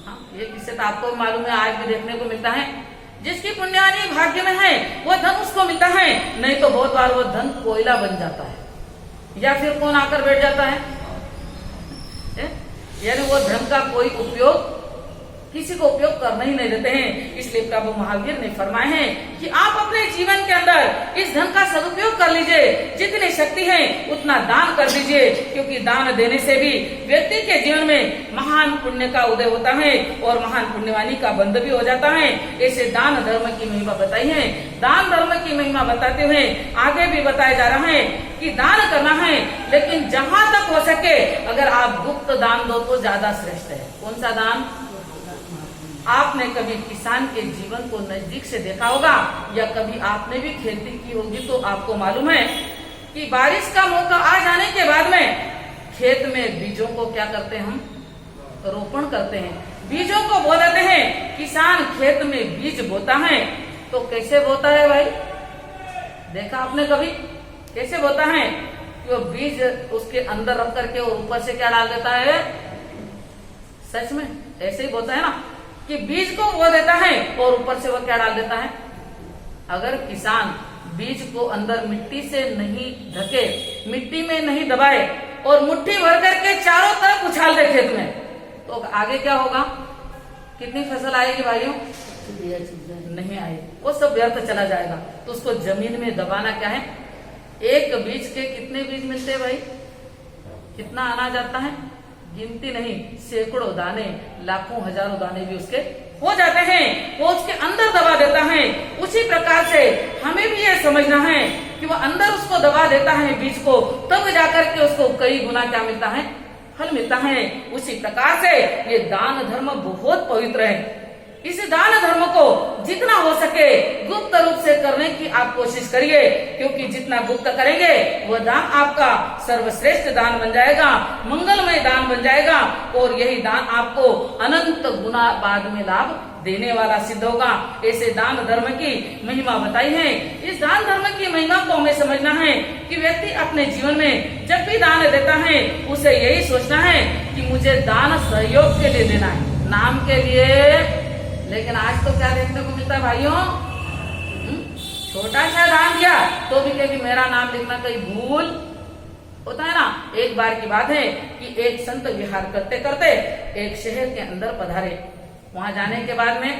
हाँ, ये किस्से तो आपको मालूम है, आज भी देखने को मिलता है। जिसकी पुण्यानी भाग्य में है वो धन उसको मिलता है, नहीं तो बहुत बार वो धन कोयला बन जाता है या फिर कौन आकर बैठ जाता है। यानी वो धन का कोई उपयोग किसी को उपयोग करना ही नहीं देते हैं। इसलिए प्रभु महावीर ने फरमाए हैं कि आप अपने जीवन के अंदर इस धन का सदुपयोग कर लीजिए, जितनी शक्ति है उतना दान कर दीजिए, क्योंकि दान देने से भी व्यक्ति के जीवन में महान पुण्य का उदय होता है और महान पुण्यवानी का बंध भी हो जाता है। ऐसे दान धर्म की महिमा बताई है। दान धर्म की महिमा बताते हुए आगे भी बताया जा रहा है कि दान करना है, लेकिन जहां तक हो सके अगर आप गुप्त दान दो तो ज्यादा श्रेष्ठ है। कौन सा दान? आपने कभी किसान के जीवन को नजदीक से देखा होगा या कभी आपने भी खेती की होगी तो आपको मालूम है कि बारिश का मौका आ जाने के बाद में खेत में बीजों को क्या करते हैं, हम रोपण करते हैं, बीजों को बो देते हैं। किसान खेत में बीज बोता है तो कैसे बोता है भाई? देखा आपने कभी कैसे बोता है? कि वो बीज उसके अंदर रख करके और ऊपर से क्या डाल देता है? सच में ऐसे ही बोता है ना कि बीज को बो देता है और ऊपर से वो क्या डाल देता है। अगर किसान बीज को अंदर मिट्टी से नहीं ढके, मिट्टी में नहीं दबाए और मुट्ठी भर करके चारों तरफ उछाल दे खेत में, तो आगे क्या होगा? कितनी फसल आएगी भाइयों? नहीं आएगी, वो सब व्यर्थ चला जाएगा। तो उसको जमीन में दबाना क्या है? एक बीज के कितने बीज मिलते हैं भाई? कितना अनाज आता है? गिनती नहीं, सैकड़ों दाने, लाखों हजारों दाने भी उसके हो जाते हैं, वो उसके अंदर दबा देता है। उसी प्रकार से हमें भी ये समझना है कि वो अंदर उसको दबा देता है बीज को, तब जाकर के उसको कई गुना क्या मिलता है? फल मिलता है। उसी प्रकार से ये दान धर्म बहुत पवित्र है। इस दान धर्म को जितना हो सके गुप्त रूप से करने की आप कोशिश करिए, क्योंकि जितना गुप्त करेंगे वह दान आपका सर्वश्रेष्ठ दान बन जाएगा, मंगलमय दान बन जाएगा और यही दान आपको अनंत गुना बाद में लाभ देने वाला सिद्ध होगा। ऐसे दान धर्म की महिमा बताई है। इस दान धर्म की महिमा को हमें समझना है कि व्यक्ति अपने जीवन में जब भी दान देता है उसे यही सोचना है कि मुझे दान सहयोग के लिए देना है, नाम के लिए। लेकिन आज तो क्या देखने को मिलता है भाइयों? छोटा सा दान दिया तो भी कहेगी मेरा नाम लिखना कहीं भूल होता है ना। एक बार की बात है कि एक संत विहार करते करते एक शहर के अंदर पधारे। वहां जाने के बाद में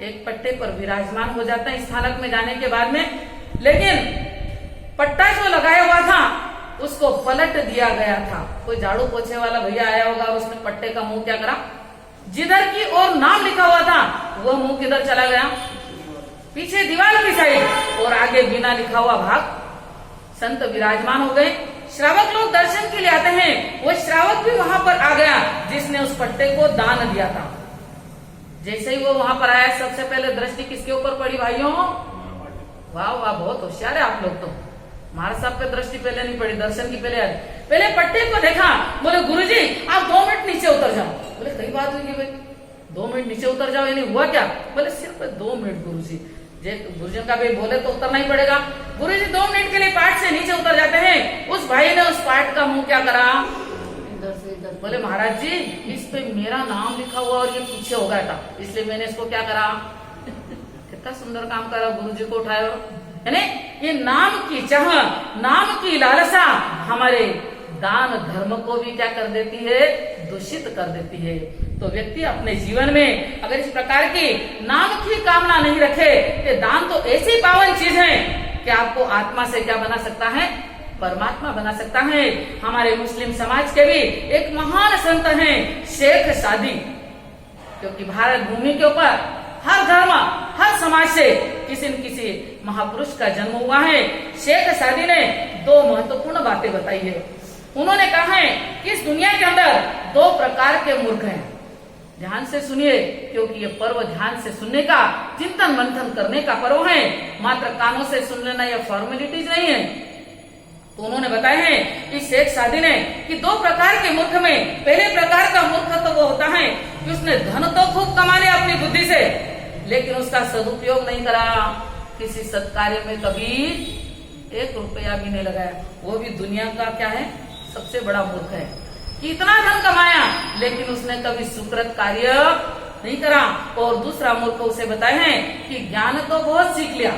एक पट्टे पर विराजमान हो जाता है स्थानक में जाने के बाद में, लेकिन पट्टा जो लगाया हुआ था उसको पलट दिया गया था। कोई झाड़ू पोछे वाला भैया आया होगा और उसने पट्टे का मुंह क्या करा, जिधर की और नाम लिखा हुआ था वो मुंह किधर चला गया? पीछे दीवार की साइड, और आगे बिना लिखा हुआ भाग। संत विराजमान हो गए, श्रावक लोग दर्शन के लिए आते हैं। वो श्रावक भी वहां पर आ गया जिसने उस पट्टे को दान दिया था। जैसे ही वो वहां पर आया सबसे पहले दृष्टि किसके ऊपर पड़ी भाइयों? वाह वाह, बहुत होशियार है आप लोग तो। महाराज साहब पे दृष्टि पहले नहीं पड़ी, दर्शन की पहले आई। पहले पट्टे को देखा, बोले गुरुजी आप 2 मिनट नीचे उतर जाओ। बोले कई बात हुई भाई, 2 मिनट नीचे उतर जाओ, यानी हुआ क्या? बोले सिर्फ 2 मिनट गुरुजी। गुरुजन का भाई बोले तो उतरना ही पड़ेगा। गुरुजी 2 मिनट के लिए पाठ से नीचे उतर जाते हैं। उस भाई ने उस पाठ का मुंह क्या करा? इधर से इधर। बोले महाराज जी इस पे मेरा नाम लिखा हुआ और ये पीछे हो गया था, इसलिए मैंने इसको क्या करा। कितना सुंदर काम करा, गुरुजी को उठाया। यानी ये नाम की चाह, नाम की लालसा हमारे दान धर्म को भी क्या कर देती है? दूषित कर देती है। तो व्यक्ति अपने जीवन में अगर इस प्रकार की नाम की कामना नहीं रखे कि दान तो ऐसी पावन चीज है कि आपको आत्मा से क्या बना सकता है? परमात्मा बना सकता है। हमारे मुस्लिम समाज के भी एक महान संत हैं शेख सादी, क्योंकि भारत भूमि के ऊपर हर धर्म हर समाज से किसी न किसी महापुरुष का जन्म हुआ है। शेख सादी ने 2 महत्वपूर्ण बातें बताई है। उन्होंने कहा है कि इस दुनिया के अंदर 2 प्रकार के मूर्ख हैं। ध्यान से सुनिए, क्योंकि ये पर्व ध्यान से सुनने का, चिंतन मंथन करने का पर्व है, मात्र कानों से सुन लेना यह फॉर्मेलिटीज नहीं है। तो उन्होंने बताया है इस शेख सादी ने कि 2 प्रकार के मूर्ख में पहले प्रकार का मूर्ख तो वो होता है कि उसने धन तो खूब कमा लिया अपनी बुद्धि से, लेकिन उसका सदुपयोग नहीं करा, किसी सत्कार्य में कभी 1 रुपया भी नहीं लगाया, वो भी दुनिया का क्या है, सबसे बड़ा मूर्ख है कि इतना धन कमाया लेकिन उसने कभी सुकृत कार्य नहीं करा। और दूसरा मूर्ख उसे बताए हैं कि ज्ञान तो बहुत सीख लिया,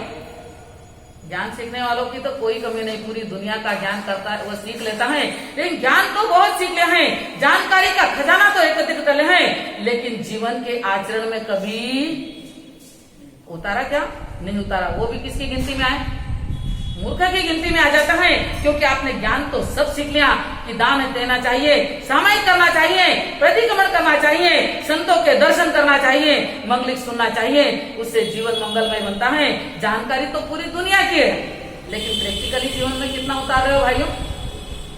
ज्ञान सीखने वालों की तो कोई कमी नहीं, पूरी दुनिया का ज्ञान करता है, वो सीख लेता है, लेकिन ज्ञान तो बहुत सीख लिया है, जानकारी का खजाना तो एकत्रित कर लिया है, लेकिन जीवन के आचरण में कभी उतारा क्या नहीं उतारा। वो भी किसकी गिनती में आए, मूर्ख की गिनती में आ जाता है, क्योंकि आपने ज्ञान तो सब सीख लिया कि दान देना चाहिए, सामायिक करना चाहिए, प्रतिक्रमण करना चाहिए, संतों के दर्शन करना चाहिए, मंगलिक सुनना चाहिए, उससे जीवन मंगलमय बनता है। जानकारी तो पूरी दुनिया की है, लेकिन प्रैक्टिकली जीवन में कितना उतार रहे हो भाइयों,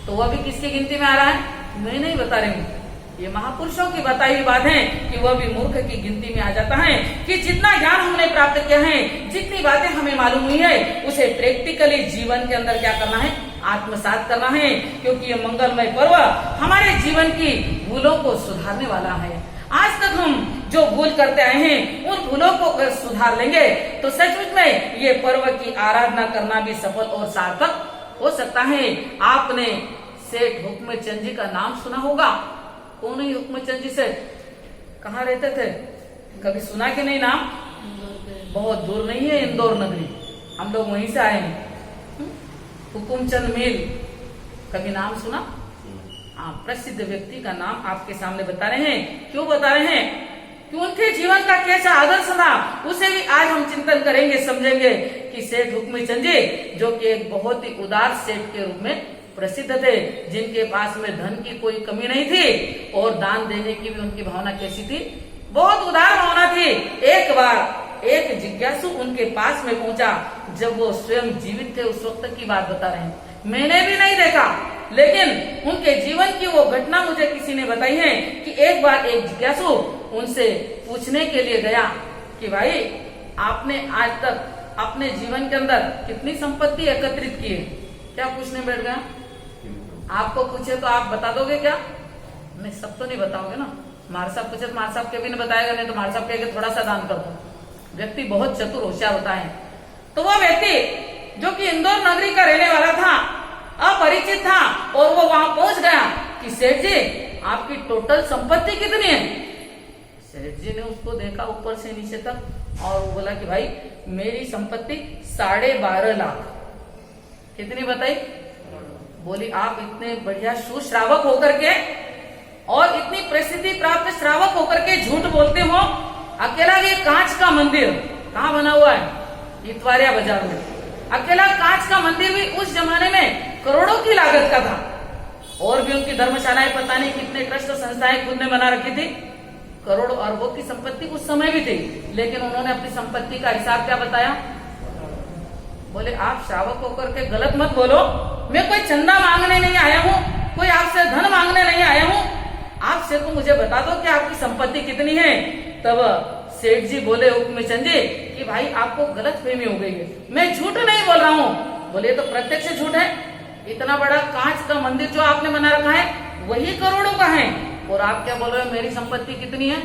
तो वह भी किसकी गिनती में आ रहा है, मैं नहीं बता रही हूँ, ये महापुरुषों की बताई हुई बात है कि वह भी मूर्ख की गिनती में आ जाता है कि जितना ज्ञान हमने प्राप्त किया है, जितनी बातें हमें मालूम हुई है, उसे प्रैक्टिकली जीवन के अंदर क्या करना है, आत्मसात करना है, क्योंकि ये मंगलमय पर्व हमारे जीवन की भूलों को सुधारने वाला है। आज तक हम जो भूल करते आए हैं, उन भूलों को अगर सुधार लेंगे तो सचमुच में ये पर्व की आराधना करना भी सफल और सार्थक हो सकता है। आपने सेठ हुक्मचंद जी का नाम सुना होगा, कौन है हुक्मचंद जी सेठ, कहाँ रहते थे, कभी सुना कि नहीं नाम, बहुत दूर नहीं है, इंदौर नगरी, हम लोग वहीं से आए हैं। हुकुमचंद मिल, कभी नाम सुना, हाँ, प्रसिद्ध व्यक्ति का नाम आपके सामने बता रहे हैं। क्यों बता रहे हैं कि उनके जीवन का कैसा आदर्श था, उसे भी आज हम चिंतन करेंगे, समझेंगे कि सेठ हुक्मचंद जी जो कि एक बहुत ही उदार सेठ के रूप में प्रसिद्ध थे, जिनके पास में धन की कोई कमी नहीं थी और दान देने की भी उनकी भावना कैसी थी, बहुत उदार भावना थी। एक बार एक जिज्ञासु उनके पास में पहुंचा, जब वो स्वयं जीवित थे, उस वक्त की बात बता रहे हैं, मैंने भी नहीं देखा, लेकिन उनके जीवन की वो घटना मुझे किसी ने बताई है कि एक बार एक जिज्ञासु उनसे पूछने के लिए गया कि भाई आपने आज तक अपने जीवन के अंदर कितनी संपत्ति एकत्रित की है, क्या पूछने बैठ गया, आपको पूछे तो आप बता दोगे क्या, नहीं सब तो नहीं बताओगे ना, मार साहब पूछे तो मार साहब के भी नहीं बताएगा, नहीं तो मार साहब कहेगा थोड़ा सा दान कर दो। व्यक्ति बहुत चतुर होशियार होता है। तो वो व्यक्ति जो कि इंदौर नगरी का रहने वाला था, अपरिचित था, और वो वहां पहुंच गया कि सेठ जी आपकी टोटल संपत्ति कितनी है। सेठ जी ने उसको देखा ऊपर से नीचे तक और वो बोला कि भाई मेरी संपत्ति 12.5 लाख। कितनी बताई, बोली आप इतने बढ़िया सुश्रावक होकर के और इतनी प्रसिद्धि प्राप्त श्रावक होकर के झूठ बोलते हो। अकेला ये कांच का मंदिर कहाँ बना हुआ है, इतवारिया बाजार में, अकेला कांच का मंदिर भी उस जमाने में करोड़ों की लागत का था, और भी उनकी धर्मशालाएं पता नहीं कितने ट्रस्ट संस्थाएं खुद ने बना रखी थी, करोड़ों अरबों की संपत्ति उस समय भी थी, लेकिन उन्होंने अपनी संपत्ति का हिसाब क्या बताया, बोले आप श्रावक होकर के गलत मत बोलो, मैं कोई चंदा मांगने नहीं आया हूँ, कोई आपसे धन मांगने नहीं आया हूँ, आपसे तो मुझे बता दो कि आपकी संपत्ति कितनी है। तब सेठ जी बोले हुक्मचंद जी कि भाई आपको गलत फहमी हो गई है, मैं झूठ नहीं बोल रहा हूँ। बोले तो प्रत्यक्ष झूठ है, इतना बड़ा कांच का मंदिर जो आपने बना रखा है वही करोड़ों का है, और आप क्या बोल रहे हो मेरी संपत्ति कितनी है,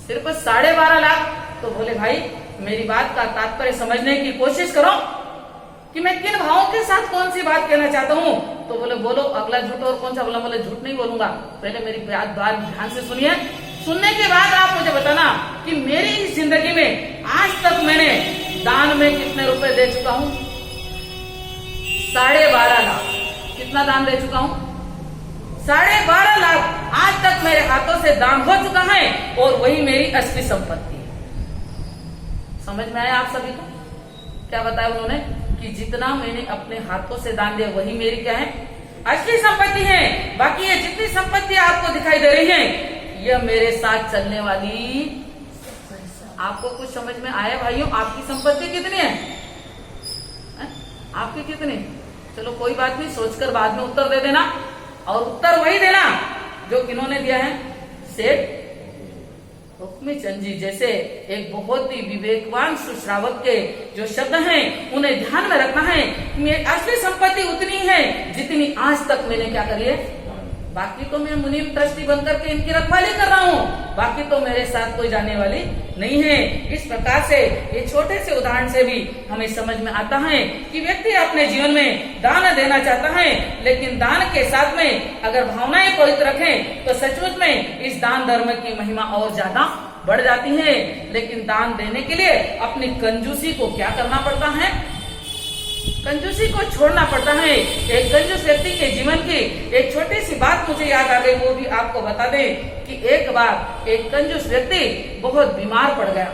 सिर्फ 12.5 लाख। तो बोले भाई मेरी बात का तात्पर्य समझने की कोशिश करो कि मैं किन भावों के साथ कौन सी बात कहना चाहता हूँ। तो बोले बोलो अगला झूठ और कौन सा बोला, बोले झूठ नहीं बोलूंगा, पहले मेरी बात ध्यान से सुनिए, सुनने के बाद आप मुझे बताना कि मेरी इस जिंदगी में आज तक मैंने दान में कितने रुपए दे चुका हूँ। 12.5 लाख कितना दान दे चुका हूँ, 12.5 लाख आज तक मेरे हाथों से दान हो चुका है, और वही मेरी असली संपत्ति है। समझ में आया आप सभी को, क्या बताया उन्होंने कि जितना मैंने अपने हाथों से दान दिया वही मेरी क्या है, असली संपत्ति है। बाकी ये जितनी संपत्ति आपको दिखाई दे रही है यह मेरे साथ चलने वाली। आपको कुछ समझ में आया भाइयों, आपकी संपत्ति कितनी है, आपकी कितनी, चलो कोई बात नहीं, सोचकर बाद में उत्तर दे देना, और उत्तर वही देना जो किन्होंने दिया है, सेठ हुक्मचंद जी जैसे एक बहुत ही विवेकवान सुश्रावक के जो शब्द हैं उन्हें ध्यान में रखना है। मेरी असली संपत्ति उतनी है जितनी आज तक मैंने क्या करी है, बाकी तो मैं मुनीम ट्रस्टी बनकर के इनकी रखवाली कर रहा हूँ, बाकी तो मेरे साथ कोई जाने वाली नहीं है। इस प्रकार से ये छोटे से उदाहरण से भी हमें समझ में आता है कि व्यक्ति अपने जीवन में दान देना चाहता है, लेकिन दान के साथ में अगर भावनाएं पवित्र रखें तो सचमुच में इस दान धर्म की महिमा और ज्यादा बढ़ जाती है। लेकिन दान देने के लिए अपनी कंजूसी को क्या करना पड़ता है? कंजूसी को छोड़ना पड़ता है। एक कंजूस व्यक्ति के जीवन की एक छोटी सी बात मुझे याद आ गई, वो भी आपको बता दें कि एक बार एक कंजूस व्यक्ति बहुत बीमार पड़ गया।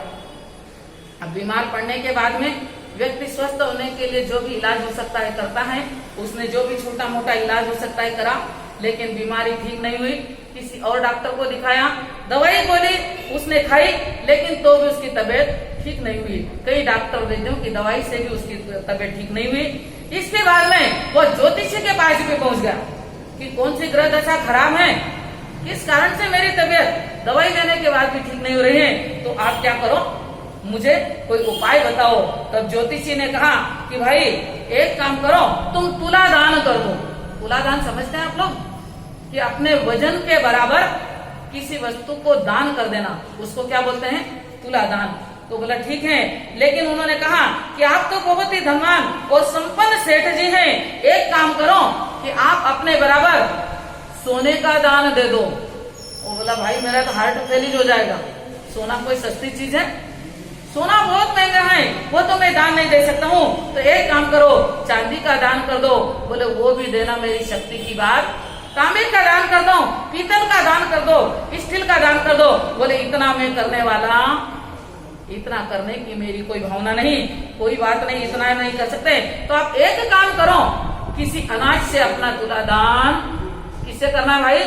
अब बीमार पड़ने के बाद में व्यक्ति स्वस्थ होने के लिए जो भी इलाज हो सकता है करता है। उसने जो भी छोटा मोटा इलाज हो सकता है करा, लेकिन बीमारी ठीक नहीं हुई। किसी और डॉक्टर को दिखाया, दवाई बोली उसने खाई, लेकिन तो भी उसकी तबीयत ठीक नहीं हुई। कई डॉक्टर वैद्यों की दवाई से भी उसकी तबीयत ठीक नहीं हुई। इसके बाद में वो ज्योतिषी के पास भी पहुंच गया कि कौन सी ग्रह दशा खराब है, किस कारण से मेरी तबीयत दवाई देने के बाद भी ठीक नहीं हो रही है, तो आप क्या करो, मुझे कोई उपाय बताओ। तब ज्योतिषी ने कहा कि भाई एक काम करो, तुम तुला दान कर दो। तुला दान समझते हैं आप लोग? कि अपने वजन के बराबर किसी वस्तु को दान कर देना, उसको क्या बोलते हैं? तुला दान। तो बोला ठीक है, लेकिन उन्होंने कहा कि आप तो बहुत ही धनवान और संपन्न सेठ जी हैं, एक काम करो कि आप अपने बराबर सोने का दान दे दो। वो बोला भाई मेरा तो हार्ट फेलियर हो जाएगा, सोना कोई सस्ती चीज है? सोना बहुत महंगा है, वो तो मैं दान नहीं दे सकता हूँ। तो एक काम करो, चांदी का दान कर दो। बोले वो भी देना मेरी शक्ति की बात, तांबे का दान कर दो, पीतल का दान कर दो, स्टील का दान कर दो। बोले इतना मैं करने वाला, इतना करने की मेरी कोई भावना नहीं, कोई बात नहीं, इतना नहीं कर सकते। तो आप एक काम करो, किसी अनाज से अपना तुला दान, किससे करना है भाई?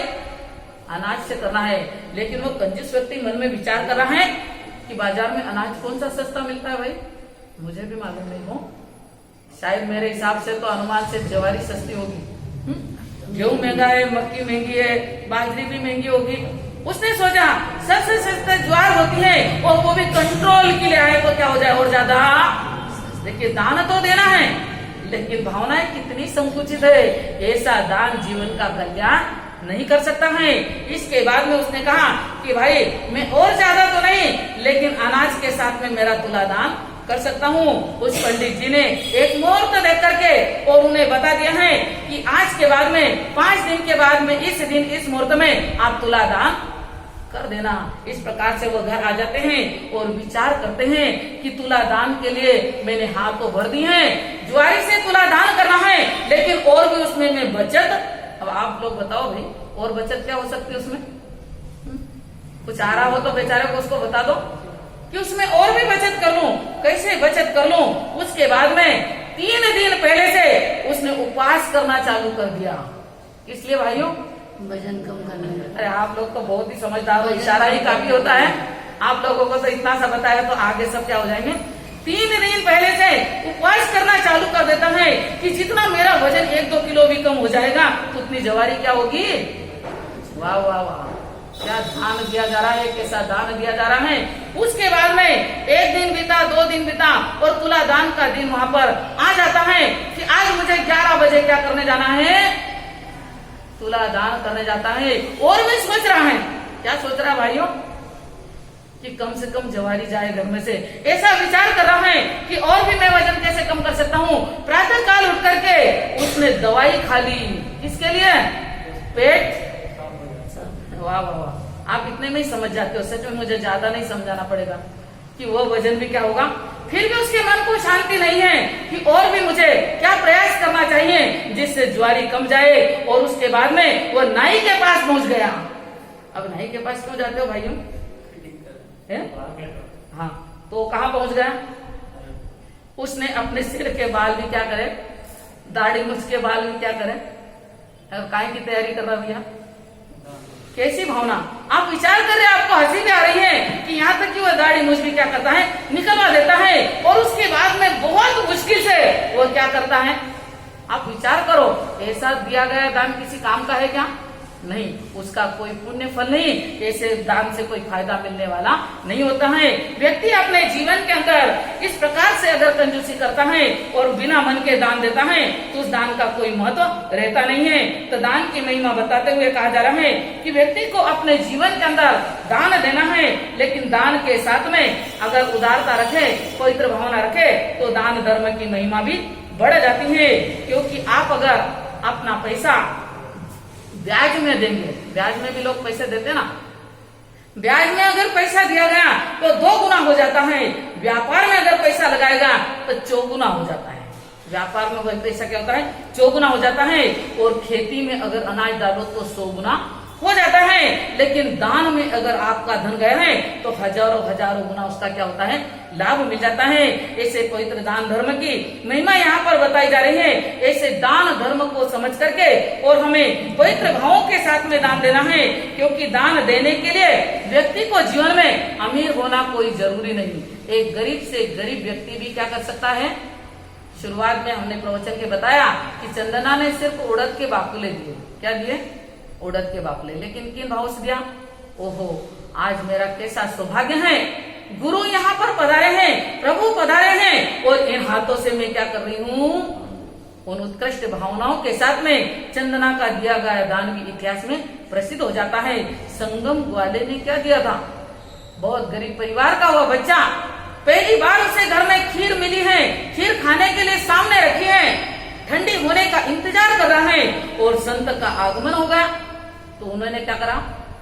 अनाज से करना है। लेकिन वो कंजूस व्यक्ति मन में विचार कर रहा है कि बाजार में अनाज कौन सा सस्ता मिलता है भाई, मुझे भी मालूम नहीं हो, शायद मेरे हिसाब से तो अनुमान से ज्वारी सस्ती होगी, गेहूं महंगा है, मक्की महंगी है, बाजरी भी महंगी होगी। उसने सोचा सबसे सस्ते ज्वार होती है और वो भी कंट्रोल के लिए आए तो क्या हो जाए और ज्यादा। देखिए दान तो देना है, लेकिन भावनाएं कितनी संकुचित है, ऐसा दान जीवन का कल्याण नहीं कर सकता है। इसके बाद में उसने कहा कि भाई मैं और ज्यादा तो नहीं, लेकिन अनाज के साथ में मेरा तुला दान कर सकता हूँ। उस पंडित जी ने एक मुहूर्त देख करके और उन्हें बता दिया है कि आज के बाद में 5 दिन के बाद में इस दिन इस मुहूर्त में आप तुला दान कर देना। इस प्रकार से वो घर आ जाते हैं और विचार करते हैं कि तुला दान के लिए मैंने हाथ तो भर दी है, ज्वारी से तुला दान करना है, लेकिन और भी उसमें मैं बचत। अब आप लोग बताओ भाई और बचत क्या हो सकती है उसमें? कुछ आ रहा हो तो बेचारे को उसको बता दो कि उसमें और भी बचत कर लूं। कैसे बचत कर लूं? उसके बाद में 3 दिन पहले से उसने उपवास करना चालू कर दिया। इसलिए भाइयों वजन कम करना है। अरे आप लोग तो बहुत ही समझदार हो, इशारा ही काफी होता है। आप लोगों को तो इतना सा बताया तो आगे सब क्या हो जाएंगे। 3 दिन पहले से उपवास करना चालू कर देता है कि जितना मेरा वजन 1-2 किलो भी कम हो जाएगा उतनी ज्वारी क्या होगी। वाह वाह वाह, क्या दान दिया जा रहा है, कैसा दान दिया जा रहा है। उसके बाद में 1 दिन बीता, 2 दिन बीता और तुला दान का दिन वहां पर आ जाता है कि आज मुझे 11 बजे क्या करने जाना है, तुला दान करने जाता है। और भी सोच रहा है, क्या सोच रहा है भाइयों, कि कम से कम ज्वारी जाए घर में से। ऐसा विचार कर रहा है कि और भी मैं वजन कैसे कम कर सकता हूँ। प्रातः काल उठ करके उसने दवाई खा ली, किसके लिए? पेट। वाह वाह वाह, आप इतने में ही समझ जाते हो। सच में मुझे ज्यादा नहीं समझाना पड़ेगा कि वो वजन भी क्या होगा। फिर भी उसके मन को शांति नहीं है कि और भी मुझे क्या प्रयास करना चाहिए जिससे ज्वारी कम जाए। और उसके बाद में वो नाई के पास पहुंच गया। अब नाई के पास क्यों जाते हो भाइयों? हाँ, तो कहाँ पहुंच गया? उसने अपने सिर के बाल भी क्या करे, दाढ़ी मूछ के बाल भी क्या करे, काय की तैयारी कर रहा भैया। कैसी भावना, आप विचार कर रहे हैं, आपको हंसी भी आ रही है कि यहाँ तक कि वो दाढ़ी मूछ भी क्या करता है, निकलवा देता है। और उसके बाद में बहुत मुश्किल से वो क्या करता है, आप विचार करो। ऐसा दिया गया दान किसी काम का है क्या? नहीं, उसका कोई पुण्य फल नहीं, ऐसे दान से कोई फायदा मिलने वाला नहीं होता है। व्यक्ति अपने जीवन के अंदर इस प्रकार से अगर कंजूसी करता है और बिना मन के दान देता है तो उस दान का कोई महत्व रहता नहीं है। तो दान की महिमा बताते हुए कहा जा रहा है कि व्यक्ति को अपने जीवन के अंदर दान देना है, लेकिन दान के साथ में अगर उदारता रखे, पवित्र भावना रखे तो दान धर्म की महिमा भी बढ़ जाती है। क्योंकि आप अगर अपना पैसा ब्याज में देंगे, ब्याज में भी लोग पैसे देते ना, ब्याज में अगर पैसा दिया गया तो 2 गुना हो जाता है। व्यापार में अगर पैसा लगाएगा तो 4 गुना हो जाता है। व्यापार में वही पैसा क्या होता है, 4 गुना हो जाता है। और खेती में अगर अनाज डालो तो 100 गुना हो जाता है। लेकिन दान में अगर आपका धन गया है तो हजारों गुना उसका क्या होता है, लाभ मिल जाता है। ऐसे पवित्र दान धर्म की महिमा यहाँ पर बताई जा रही है। ऐसे दान धर्म को समझ करके और हमें पवित्र भावों के साथ में दान देना है। क्योंकि दान देने के लिए व्यक्ति को जीवन में अमीर होना कोई जरूरी नहीं। एक गरीब से गरीब व्यक्ति भी क्या कर सकता है। शुरुआत में हमने प्रवचन के बताया कि चंदना ने सिर्फ उड़द के बाकुले दिए। क्या दिए, उड़द के बाकुले, लेकिन किन भाव से दिया। ओहो, आज मेरा कैसा सौभाग्य है, गुरु यहाँ पर पधारे हैं, प्रभु पधारे हैं और इन हाथों से मैं क्या कर रही हूँ, उन उत्कृष्ट भावनाओं के साथ में चंदना का दिया गया दान भी इतिहास में प्रसिद्ध हो जाता है। संगम ग्वाले ने क्या दिया था, बहुत गरीब परिवार का हुआ बच्चा, पहली बार उसे घर में खीर मिली है, खीर खाने के लिए सामने रखी है, ठंडी होने का इंतजार कर रहा है और संत का आगमन हो गया। तो उन्होंने क्या करा,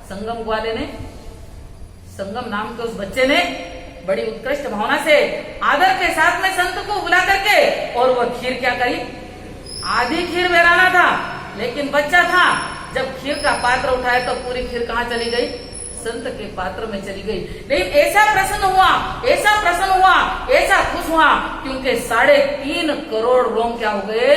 संगम ग्वाले ने, संगम नाम के उस बच्चे ने बड़ी उत्कृष्ट भावना से आदर के साथ में संत को बुला करके और वह खीर क्या करी, आधी खीर बेराना था लेकिन बच्चा था। जब खीर का पात्र उठाया तो पूरी खीर कहाँ चली गई, संत के पात्र में चली गई। लेकिन ऐसा प्रसन्न हुआ, ऐसा प्रसन्न हुआ, ऐसा खुश हुआ क्योंकि 3.5 करोड़ रोम क्या हो गए,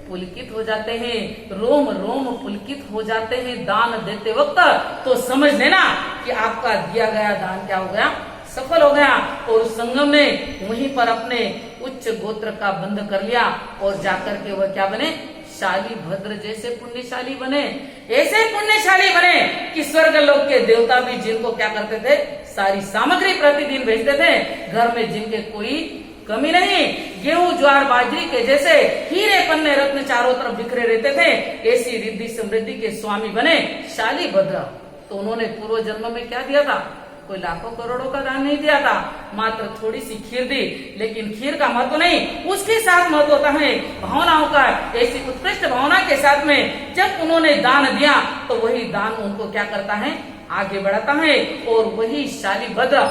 पुलकित हो जाते हैं, रोम रोम पुलकित हो जाते हैं दान देते वक्त। तो समझ लेना कि आपका दिया गया दान क्या हो गया, सफल हो गया। और संगम ने वहीं पर अपने उच्च गोत्र का बंध कर लिया और जाकर के वह क्या बने, शाली भद्र जैसे पुण्यशाली बने। ऐसे पुण्यशाली बने कि स्वर्ग लोक के देवता भी जिनको क्या करते थे, सारी सामग्री प्रतिदिन भेजते थे, घर में जिनके कोई कमी नहीं, गेहूं ज्वार बाजरी के जैसे हीरे पन्ने रत्न चारों तरफ बिखरे रहते थे, ऐसी रिद्धि समृद्धि के स्वामी बने शाली भद्र। तो उन्होंने पूर्व जन्म में क्या दिया था, कोई लाखों करोड़ों का दान नहीं दिया था, मात्र थोड़ी सी खीर दी। लेकिन खीर का महत्व नहीं, उसके साथ महत्व होता है भावनाओं का। ऐसी उत्कृष्ट भावना के साथ में जब उन्होंने दान दिया तो वही दान उनको क्या करता है, आगे बढ़ाता है। और वही शाली भद्र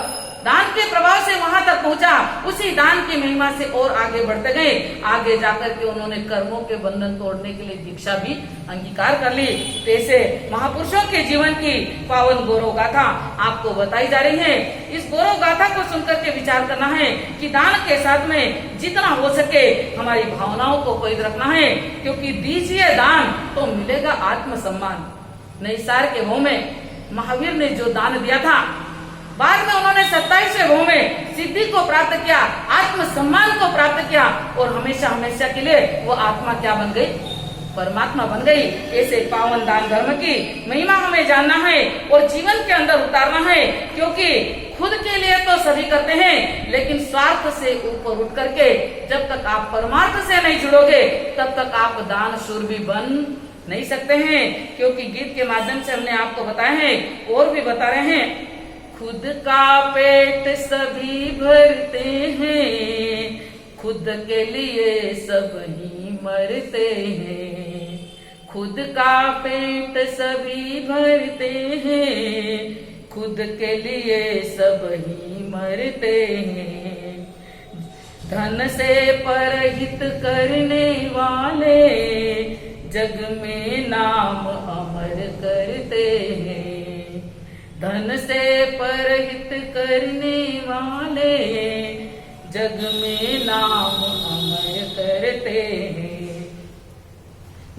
दान के प्रभाव से वहां तक पहुंचा, उसी दान की महिमा से और आगे बढ़ते गए। आगे जाकर के उन्होंने कर्मों के बंधन तोड़ने के लिए दीक्षा भी अंगीकार कर ली। ऐसे महापुरुषों के जीवन की पावन गौरव गाथा आपको बताई जा रही है। इस गौरव गाथा को सुनकर के विचार करना है कि दान के साथ में जितना हो सके हमारी भावनाओं को पवित्र रखना है। क्योंकि दीजिए दान तो मिलेगा आत्मसम्मान। नैसार के भाव में महावीर ने जो दान दिया था, बाद में उन्होंने 27वें भाव में सिद्धि को प्राप्त किया, आत्मसम्मान को प्राप्त किया और हमेशा हमेशा के लिए वो आत्मा क्या बन गई, परमात्मा बन गई। ऐसे पावन दान धर्म की महिमा हमें जानना है और जीवन के अंदर उतारना है। क्योंकि खुद के लिए तो सभी करते हैं, लेकिन स्वार्थ से ऊपर उठ करके जब तक आप परमार्थ से नहीं जुड़ोगे तब तक आप दान शूर भी बन नहीं सकते हैं। क्योंकि गीत के माध्यम से हमने आपको बताया है और भी बता रहे हैं, खुद का पेट सभी भरते हैं, खुद के लिए सब ही मरते हैं। खुद का पेट सभी भरते हैं, खुद के लिए सब ही मरते हैं। धन से परहित करने वाले जग में नाम अमर करते हैं। धन से परहित करने वाले जग में नाम अमर करते हैं।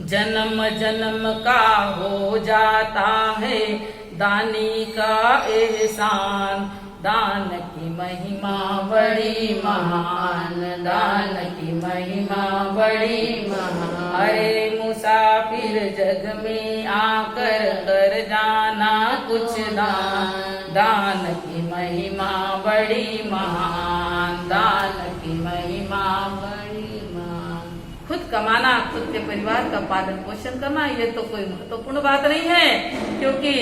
जन्म जन्म का हो जाता है दानी का एहसान, दान की महिमा बड़ी महान, दान की महिमा बड़ी महान। अरे मुसाफिर जग में आकर कर जाना कुछ दान, दान की महिमा बड़ी महान, दान की महिमा बड़ी महान। खुद कमाना, खुद के परिवार का पालन पोषण करना, ये तो कोई महत्वपूर्ण बात नहीं है, क्योंकि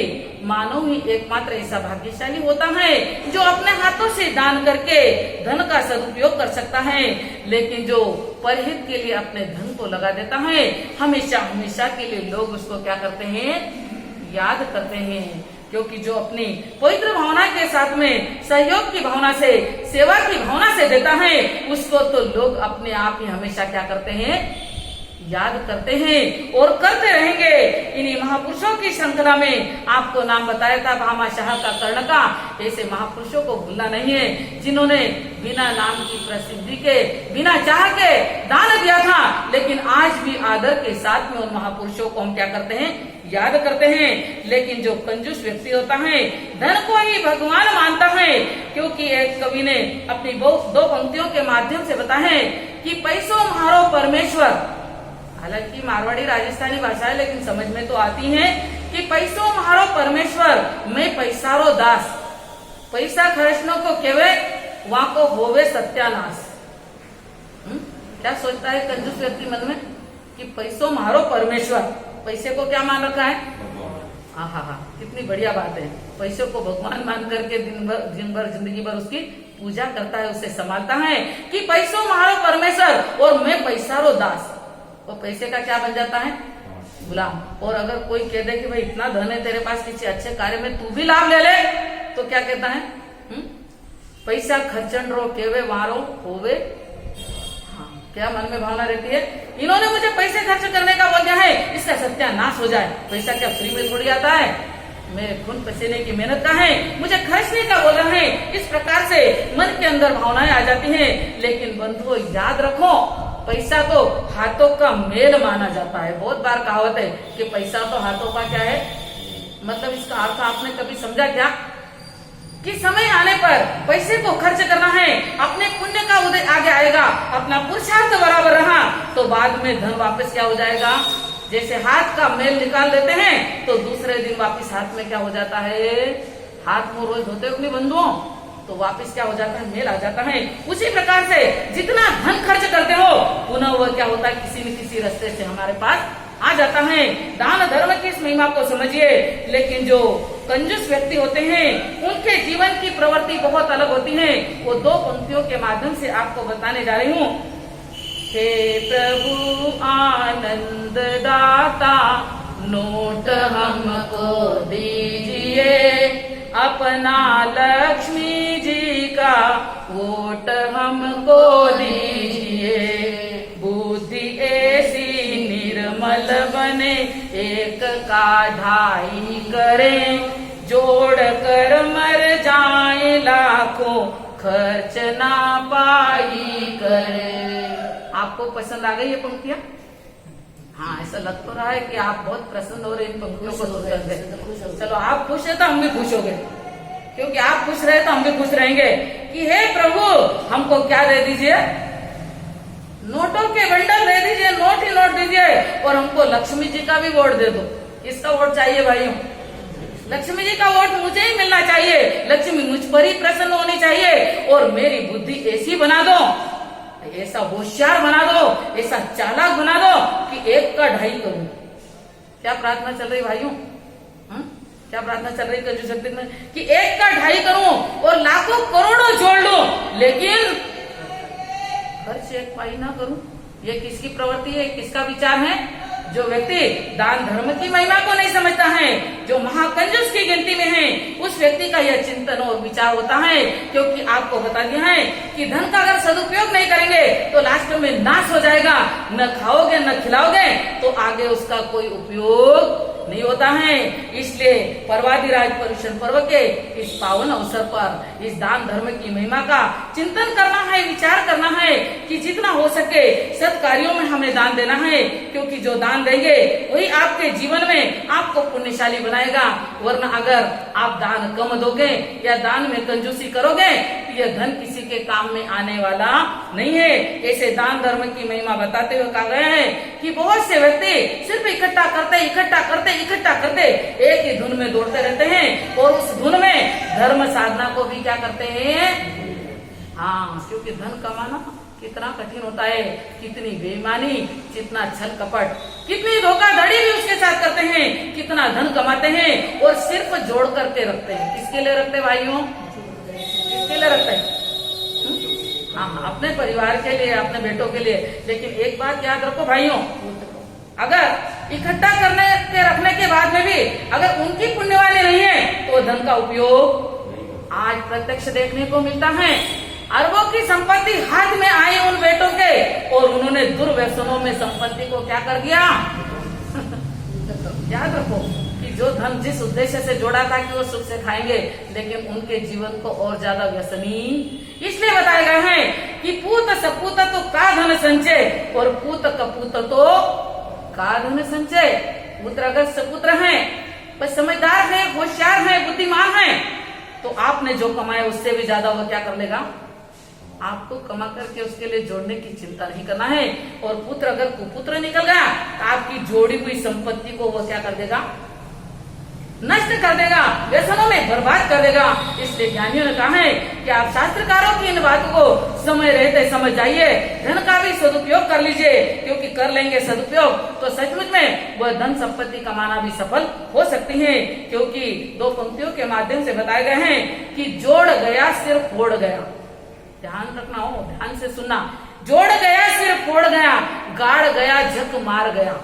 मानव ही एकमात्र ऐसा भाग्यशाली होता है जो अपने हाथों से दान करके धन का सदुपयोग कर सकता है। लेकिन जो परहित के लिए अपने धन को लगा देता है, हमेशा हमेशा के लिए लोग उसको क्या करते हैं, याद करते हैं। क्योंकि जो अपनी पवित्र भावना के साथ में सहयोग की भावना से, सेवा की भावना से देता है, उसको तो लोग अपने आप ही हमेशा क्या करते हैं, याद करते हैं और करते रहेंगे। इन्हीं महापुरुषों की श्रृंखला में आपको नाम बताया था भामाशाह का, कर्ण का। ऐसे महापुरुषों को भूलना नहीं है, जिन्होंने बिना नाम की प्रसिद्धि के, बिना चाह के दान दिया था। लेकिन आज भी आदर के साथ में उन महापुरुषों को हम क्या करते हैं, याद करते हैं। लेकिन जो कंजूस व्यक्ति होता है, धन को ही भगवान मानता है। क्योंकि एक कवि ने अपनी दो पंक्तियों के माध्यम से बताया है कि पैसों मारो परमेश्वर। हालांकि मारवाड़ी राजस्थानी भाषा है, लेकिन समझ में तो आती है कि पैसों मारो परमेश्वर, मैं पैसारो दास। पैसा खर्चने को केवे वहां को होवे सत्यानाश। क्या सोचता है कंजूस व्यक्ति मन में कि पैसों मारो परमेश्वर, पैसे को क्या मान रखा है, हाँ, कितनी बढ़िया बात है। पैसे को भगवान मान करके दिन भर जिंदगी भर उसकी पूजा करता है, उसे संभालता है कि पैसों मारो परमेश्वर और मैं पैसारो दास। और पैसे का क्या बन जाता है, गुलाम। और अगर कोई कह दे कि भाई इतना धन है तेरे पास, किसी अच्छे कार्य में तू भी लाभ ले ले, तो क्या कहता है, पैसा खर्चन रो केवे वारो होवे। हाँ, क्या मन में भावना रहती है, इन्होंने मुझे पैसे खर्च करने का बोल दिया है, इसका सत्यानाश हो जाए। पैसा क्या फ्री में थोड़ी आता है, मेरे खून पसीने की मेहनत का है, मुझे खर्चने का बोल रहा है। इस प्रकार से मन के अंदर भावनाएं आ जाती हैं। लेकिन बंधुओं याद रखो, पैसा तो हाथों का मेल माना जाता है। बहुत बार कहावत है कि पैसा तो हाथों का क्या है, मतलब इसका अर्थ आपने कभी समझा क्या, कि समय आने पर पैसे को खर्च करना है, अपने पुण्य का उदय आगे आएगा, अपना पुरुषार्थ बराबर रहा तो बाद में धन वापस क्या हो जाएगा। जैसे हाथ का मेल निकाल देते हैं तो दूसरे दिन वापस हाथ में क्या हो जाता है, हाथ मुंह रोज धोते अपने बंधुओं तो वापस क्या हो जाता है, मेल आ जाता है। उसी प्रकार से जितना धन खर्च करते हो, पुनः वह क्या होता है, किसी न किसी रास्ते से हमारे पास आ जाता है। दान धर्म की इस महिमा को समझिए। लेकिन जो कंजूस व्यक्ति होते हैं, उनके जीवन की प्रवृत्ति बहुत अलग होती है। वो दो पंक्तियों के माध्यम से आपको बताने जा रही हूँ। हे प्रभु आनंद दाता, नोट हमको दीजिए, अपना लक्ष्मी जी का वोट हमको दीजिए। बुद्धि ऐसी निर्मल बने, एक का ढाई करें, जोड़ कर मर जाए लाखों, खर्च ना पाई करें। आपको पसंद आ गई ये पंक्तियां? हाँ, ऐसा लग तो रहा है कि आप बहुत प्रसन्न हो रहे इन पंक्तियों को सुनकर। चलो, आप खुश है तो हम भी खुश हो गए, क्योंकि आप खुश रहे तो हम भी खुश रहेंगे कि हे प्रभु हमको क्या दे दीजिए, नोटों के बंडल दे दीजिए, नोट ही नोट दीजिए, और हमको लक्ष्मी जी का भी वोट दे दो। किसका वोट चाहिए भाइयों? लक्ष्मी जी का वोट मुझे ही मिलना चाहिए। लक्ष्मी मुझ पर ही प्रसन्न होनी चाहिए और मेरी बुद्धि ऐसी बना दो, ऐसा होशियार बना दो, ऐसा चालाक बना दो कि एक का ढाई करूं। क्या प्रार्थना चल रही भाइयों? क्या प्रार्थना चल रही कंजूस व्यक्ति में कि एक का ढाई करूं और लाखों करोड़ों जोड़ लूं, लेकिन खर्च एक पाई ना करूं। ये किसकी प्रवृत्ति है, किसका विचार है? जो व्यक्ति दान धर्म की महिमा को नहीं समझता है, जो महाकंजूस की गिनती में है, उस व्यक्ति का यह चिंतन और विचार होता है। क्योंकि आपको बता दिया है कि धन का अगर सदुपयोग नहीं करेंगे तो लास्ट में नाश हो जाएगा। न खाओगे न खिलाओगे तो आगे उसका कोई उपयोग नहीं होता है। इसलिए पर्वाधिराज पर्युषण पर्व के इस पावन अवसर पर इस दान धर्म की महिमा का चिंतन करना है, विचार करना है कि जितना हो सके सत् कार्यों में हमें दान देना है, क्योंकि जो दान देंगे वही आपके जीवन में आपको पुण्यशाली बनाएगा। वरना अगर आप दान कम दोगे या दान में कंजूसी करोगे तो यह धन किसी के काम में आने वाला नहीं है। ऐसे दान धर्म की महिमा बताते हुए कहा गया है कि बहुत से व्यक्ति सिर्फ इकट्ठा करते एक ही धुन में दौड़ते रहते हैं और उस धुन में धर्म साधना को भी क्या करते हैं, हाँ, क्योंकि धन कमाना कितना कठिन होता है, कितनी बेईमानी, कितना छल कपट, कितनी धोखाधड़ी भी उसके साथ करते हैं, कितना धन कमाते हैं और सिर्फ जोड़ करके रखते हैं। किसके लिए रखते हैं भाइयों, किसके लिए रखते हैं? हाँ, अपने परिवार के लिए, अपने बेटों के लिए। लेकिन एक बात याद रखो भाइयों, अगर इकट्ठा करने के रखने के बाद में भी अगर उनकी पुण्यवानी नहीं है तो धन का उपयोग आज प्रत्यक्ष देखने को मिलता है। अरबों की संपत्ति हाथ में आई उन बेटों के और उन्होंने दुर्व्यसनों में संपत्ति को क्या कर दिया। याद रखो कि जो धन जिस उद्देश्य से जोड़ा था कि वो सुख से खाएंगे, लेकिन उनके जीवन को और ज्यादा व्यसनी इसलिए बताया गया है कि पूत सपूत तो का धन संचय और पूत कपूत तो का धन संचय। पुत्र अगर सपुत्र हैं, पर समझदार है, होशियार है, बुद्धिमान है, तो आपने जो कमाया उससे भी ज्यादा वो क्या कर लेगा, आपको कमा करके उसके लिए जोड़ने की चिंता नहीं करना है। और पुत्र अगर कुपुत्र निकल गया तो आपकी जोड़ी हुई संपत्ति को वो क्या कर देगा, नष्ट कर देगा, व्यसनों में बर्बाद कर देगा। इसलिए ज्ञानियों ने कहा है कि आप शास्त्रकारों की इन बातों को समय रहते समझ जाइए, धन का भी सदुपयोग कर लीजिए, क्योंकि कर लेंगे सदुपयोग तो सचमुच में वह धन संपत्ति कमाना भी सफल हो सकती है। क्योंकि दो पंक्तियों के माध्यम से बताए गए हैं कि जोड़ गया सिर फोड़ गया। ध्यान रखना हो, ध्यान से सुनना। जोड़ गया सिर फोड़ गया, गाड़ गया झक मार गया,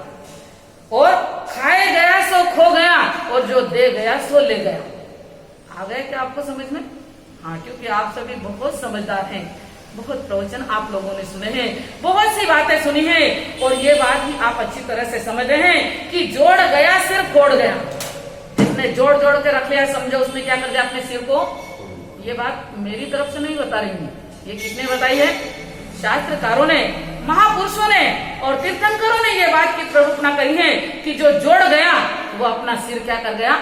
और खाए गया सो खो गया, और जो दे गया सो ले गया। आ गए क्या आपको समझ में? हाँ, क्योंकि आप सभी बहुत समझदार हैं, बहुत प्रवचन आप लोगों ने सुने हैं, बहुत सी बातें सुनी हैं, और ये बात भी आप अच्छी तरह से समझ रहे हैं कि जोड़ गया सिर फोड़ गया। जिसने जोड़ जोड़ के रख लिया, समझो उसने क्या कर दिया अपने सिर को। ये बात मेरी तरफ से नहीं बता रही हूँ, ये किसने बताई है? शास्त्रकारों ने, महापुरुषों ने और तीर्थंकरों ने ये बात की प्ररूपना करी है कि जो जोड़ गया वो अपना सिर क्या कर गया,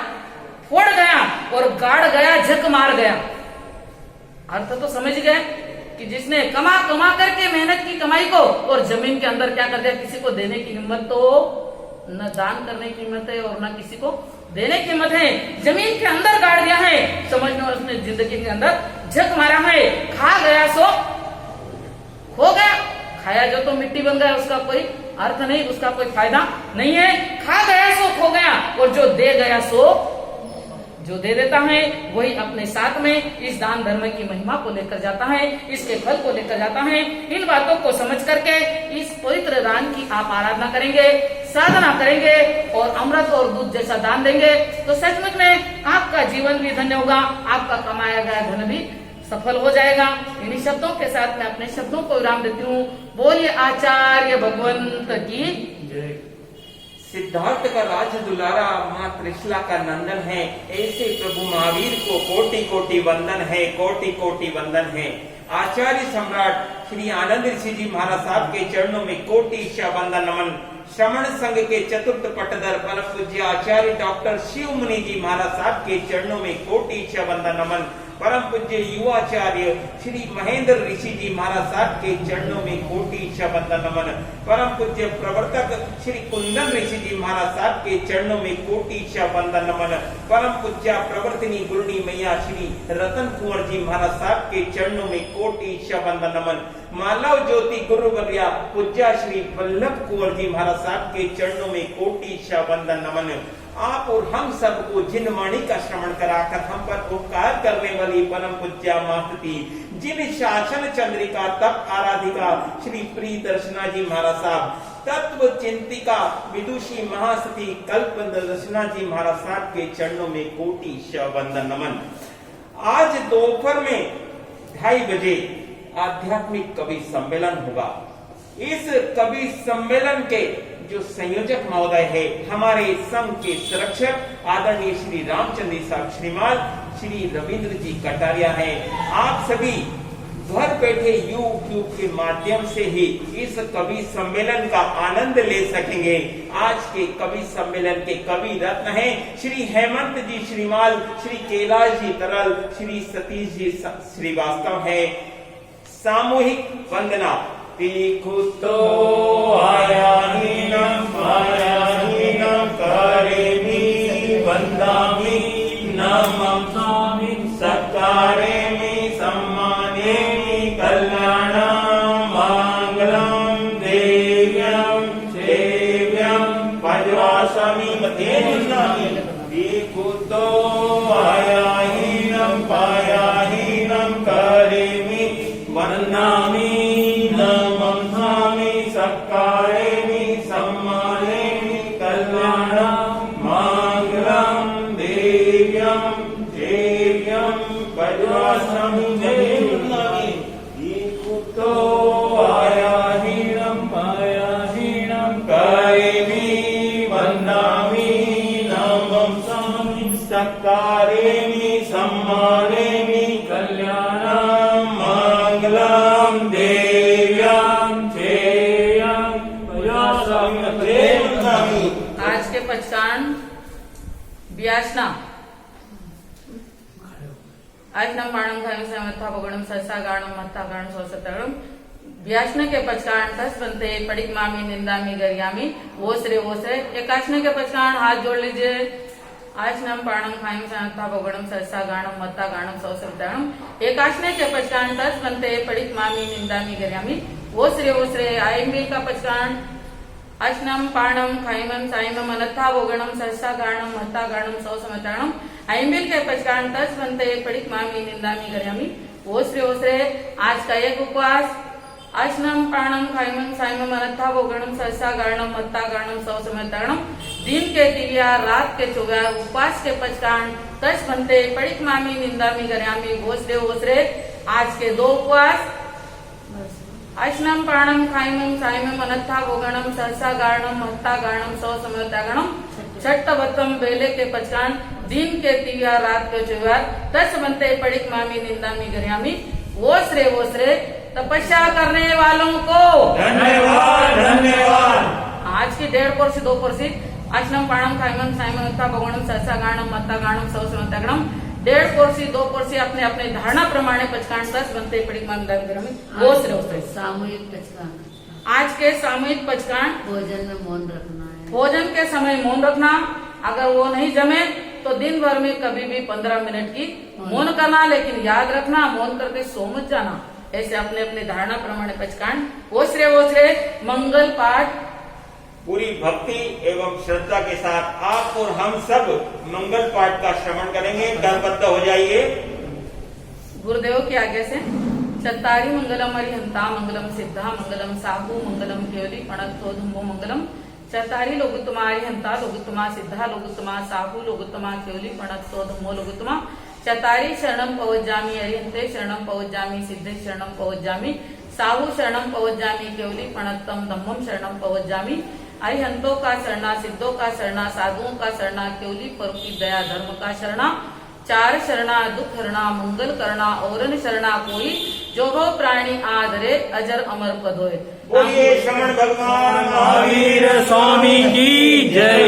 फोड़ गया, और गाड़ गया झक मार गया। अर्थ तो समझ गए कि जिसने कमा कमा करके मेहनत की कमाई को और जमीन के अंदर क्या कर दिया, किसी को देने की हिम्मत तो न दान करने की हिम्मत है और न किसी को देने की हिम्मत है, जमीन के अंदर गाड़ दिया है। समझना, उसने जिंदगी के अंदर झक मारा है। खा गया सो खो गया, खाया जो तो मिट्टी बन गया, उसका कोई अर्थ नहीं, उसका कोई फायदा नहीं है। खा गया सो खो गया, और जो दे गया सो, जो दे देता है वही अपने साथ में इस दान धर्म की महिमा को लेकर जाता है, इसके फल को लेकर जाता है। इन बातों को समझ करके इस पवित्र दान की आप आराधना करेंगे, साधना करेंगे और अमृत और दूध जैसा दान देंगे तो सचमुच में आपका जीवन भी धन्य होगा, आपका कमाया गया धन भी सफल हो जाएगा। इन्हीं शब्दों के साथ मैं अपने शब्दों को विराम देती हूँ। बोलिए आचार्य भगवंत की जय। सिद्धार्थ का राज दुलारा, माँ त्रिशला का नंदन है, ऐसे प्रभु महावीर को कोटि कोटि वंदन है, कोटि कोटि वंदन है। आचार्य सम्राट श्री आनंद ऋषि जी महाराज साहब के चरणों में कोटि वंदन नमन। श्रमण संघ के चतुर्थ पटधर परम पूज्य आचार्य डॉक्टर शिव मुनि जी महाराज साहब के चरणों में कोटि वंदन नमन। परम पूज्य युवाचार्य श्री महेंद्र ऋषि जी महाराज साहब के चरणों में कोटि वंदन नमन। परम पूज्य प्रवर्तक श्री कुंदन ऋषि जी महाराज साहब के चरणों में कोटि वंदन नमन। परम पूज्य प्रवर्तनी गुरुनी मैया श्री रतन कुंवर जी महाराज साहब के चरणों में कोटि वंदन नमन। मालव ज्योति गुरुवर्या पूज्य श्री वल्लभ कुंवर जी महाराज साहब के चरणों में कोटि वंदन नमन। आप और हम सबको जिन वाणी का श्रवण कराकर हम पर उपकार करने वाली परम पूज्या मातृ, जिन शासन चंद्रिका तप आराधिका श्री प्रिय दर्शना जी महाराज साहब, तत्व चिंतिका विदुषी महासती कल्प दर्शना जी महाराज साहब के चरणों में कोटि वंदन नमन। आज दोपहर में 2:30 बजे आध्यात्मिक कवि सम्मेलन होगा। इस कवि सम्मेलन के जो संयोजक महोदय है, हमारे संघ के संरक्षक आदरणीय श्री रामचंद्र साहब श्रीमान श्री रविंद्र जी कटारिया हैं। आप सभी घर बैठे YouTube के माध्यम से ही इस कवि सम्मेलन का आनंद ले सकेंगे। आज के कवि सम्मेलन के कवि रत्न हैं श्री हेमंत जी श्रीमान श्री कैलाश जी तरल, श्री सतीश जी श्रीवास्तव है। सामूहिक वंदना। तीखुतो आयाहीनम करेमि वंदामि नमामि सत्कारेमि सम्मानेमि कल्याणं मंगलम देव्यं सेव्यं पजवासमि मतेनामि। तीखुतो आयाहीनम करेमि वंदामि नमामि सत्कारेमि सम्मानेमि कल्याणं मंगलम देव्यं सेव्यं पजवासमि मतेनामि। तीखुतो आयाहीनम करेमि वंदामि नमामि सत्कारेमि सम्मानेमि कल्याणं मंगलम देव्यं सेव्यं पजवासमि मतेनामि। आज के पचकांड व्यासना आजनम बाणम खायम समर्था भगणम सहसा गाणम महता गाण सोसतगणम। व्यासना के पचकांड दस बनते पड़िक मामी निंदामी गरियामी वोसरे एक आसने के पचकांड हाथ जोड़ लीजिए। आसनम पाणम खायम समर्था भगणम सहसा गाणम महता गाणम सोसतगणम। एक आसने के पचकांड दस बनते पड़िक मामी निंदामी गरियामी वोसरे आयम्बिल का पचकांड अश्नम पाणम खाइमम साइमम अनथा वोगणम सहसा गाणम महता गाणम सौसमताणम। आइम्बिल के पचकांड तस बनते पड़िक मामी निंदामी गरियामी वोसरे आज का एक उपवास। अश्नम पाणम खाइमम साइमम अनथा वोगणम सहसा गाणम महता गाणम सौसमताणम। दिन के दिव्या रात के चौव्या उपवास के पचकांड तस बनते पड़िक मामी निंदामी गरियामी वोसरे आज के दो उपवास। अश्नम प्राणम खाइमम साइमम अनथा वोगणम सहसा गाणम महता गाणम सौसमतागणम। छठवतम बेले के पचकांड दिन के दिव्या रात के चौव्या तस बनते पड़िक मामी निंदामी गरियामी वोसरे तपस्या करने वालों को धन्यवाद। आज की 1.5 कोर्सी 2 कोर्सी अश्नम प्राणम खाइमम साइमम अनथा वोगणम सहसा गाणम महता गाणम सौसमतागणम। 1.5 कोर्सी 2 कोर्सी अपने अपने धारणा प्रमाणे पचकांड दस बनते पड़िक मामी निंदामी वोसरे सामूहिक पचकांड। आज के सामूहिक पचकांड भोजन में मौन रखना है। भोजन के समय मौन रखना। अगर वो नहीं जमे तो दिन भर में कभी भी 15 मिनट की मौन करना, लेकिन याद रखना मौन करके सो मत जाना। ऐसे अपने अपने धारणा प्रमाणे पचकांड वोसरे मंगल पाठ पूरी भक्ति एवं श्रद्धा के साथ आप और हम सब मंगल पाठ का श्रवण करेंगे। दलबद्ध हो जाइए। गुरुदेव की आज्ञा से। चत्तारी मंगलम अरिहंता मंगलम सिद्धा मंगलम साहू मंगलम केवली पणत्तो धम्मो मंगलम। चत्तारी लोगुत्तमा अरिहंता लोगुत्तमा सिद्धा लोगुत्तमा साहू लोगुत्तमा केवली पणत्तो धम्मो लोगुत्तमा। चत्तारी शरणम पवज्जामि अरिहंते शरणम पवज्जामि सिद्धे शरणम पवज्जामि साहू शरणम पवज्जामि केवली पणत्तम धम्मम शरणम पवज्जामि। अरिहंतों का शरणा, सिद्धों का शरणा, साधुओं का शरणा, केवली परोपी दया धर्म का शरणा। 4 शरणा दुख हरणा मंगल करना औरन शरणा कोई जो हो प्राणी आदरे अजर अमर पद होए। बोलिए श्रवण भगवान महावीर स्वामी की जय।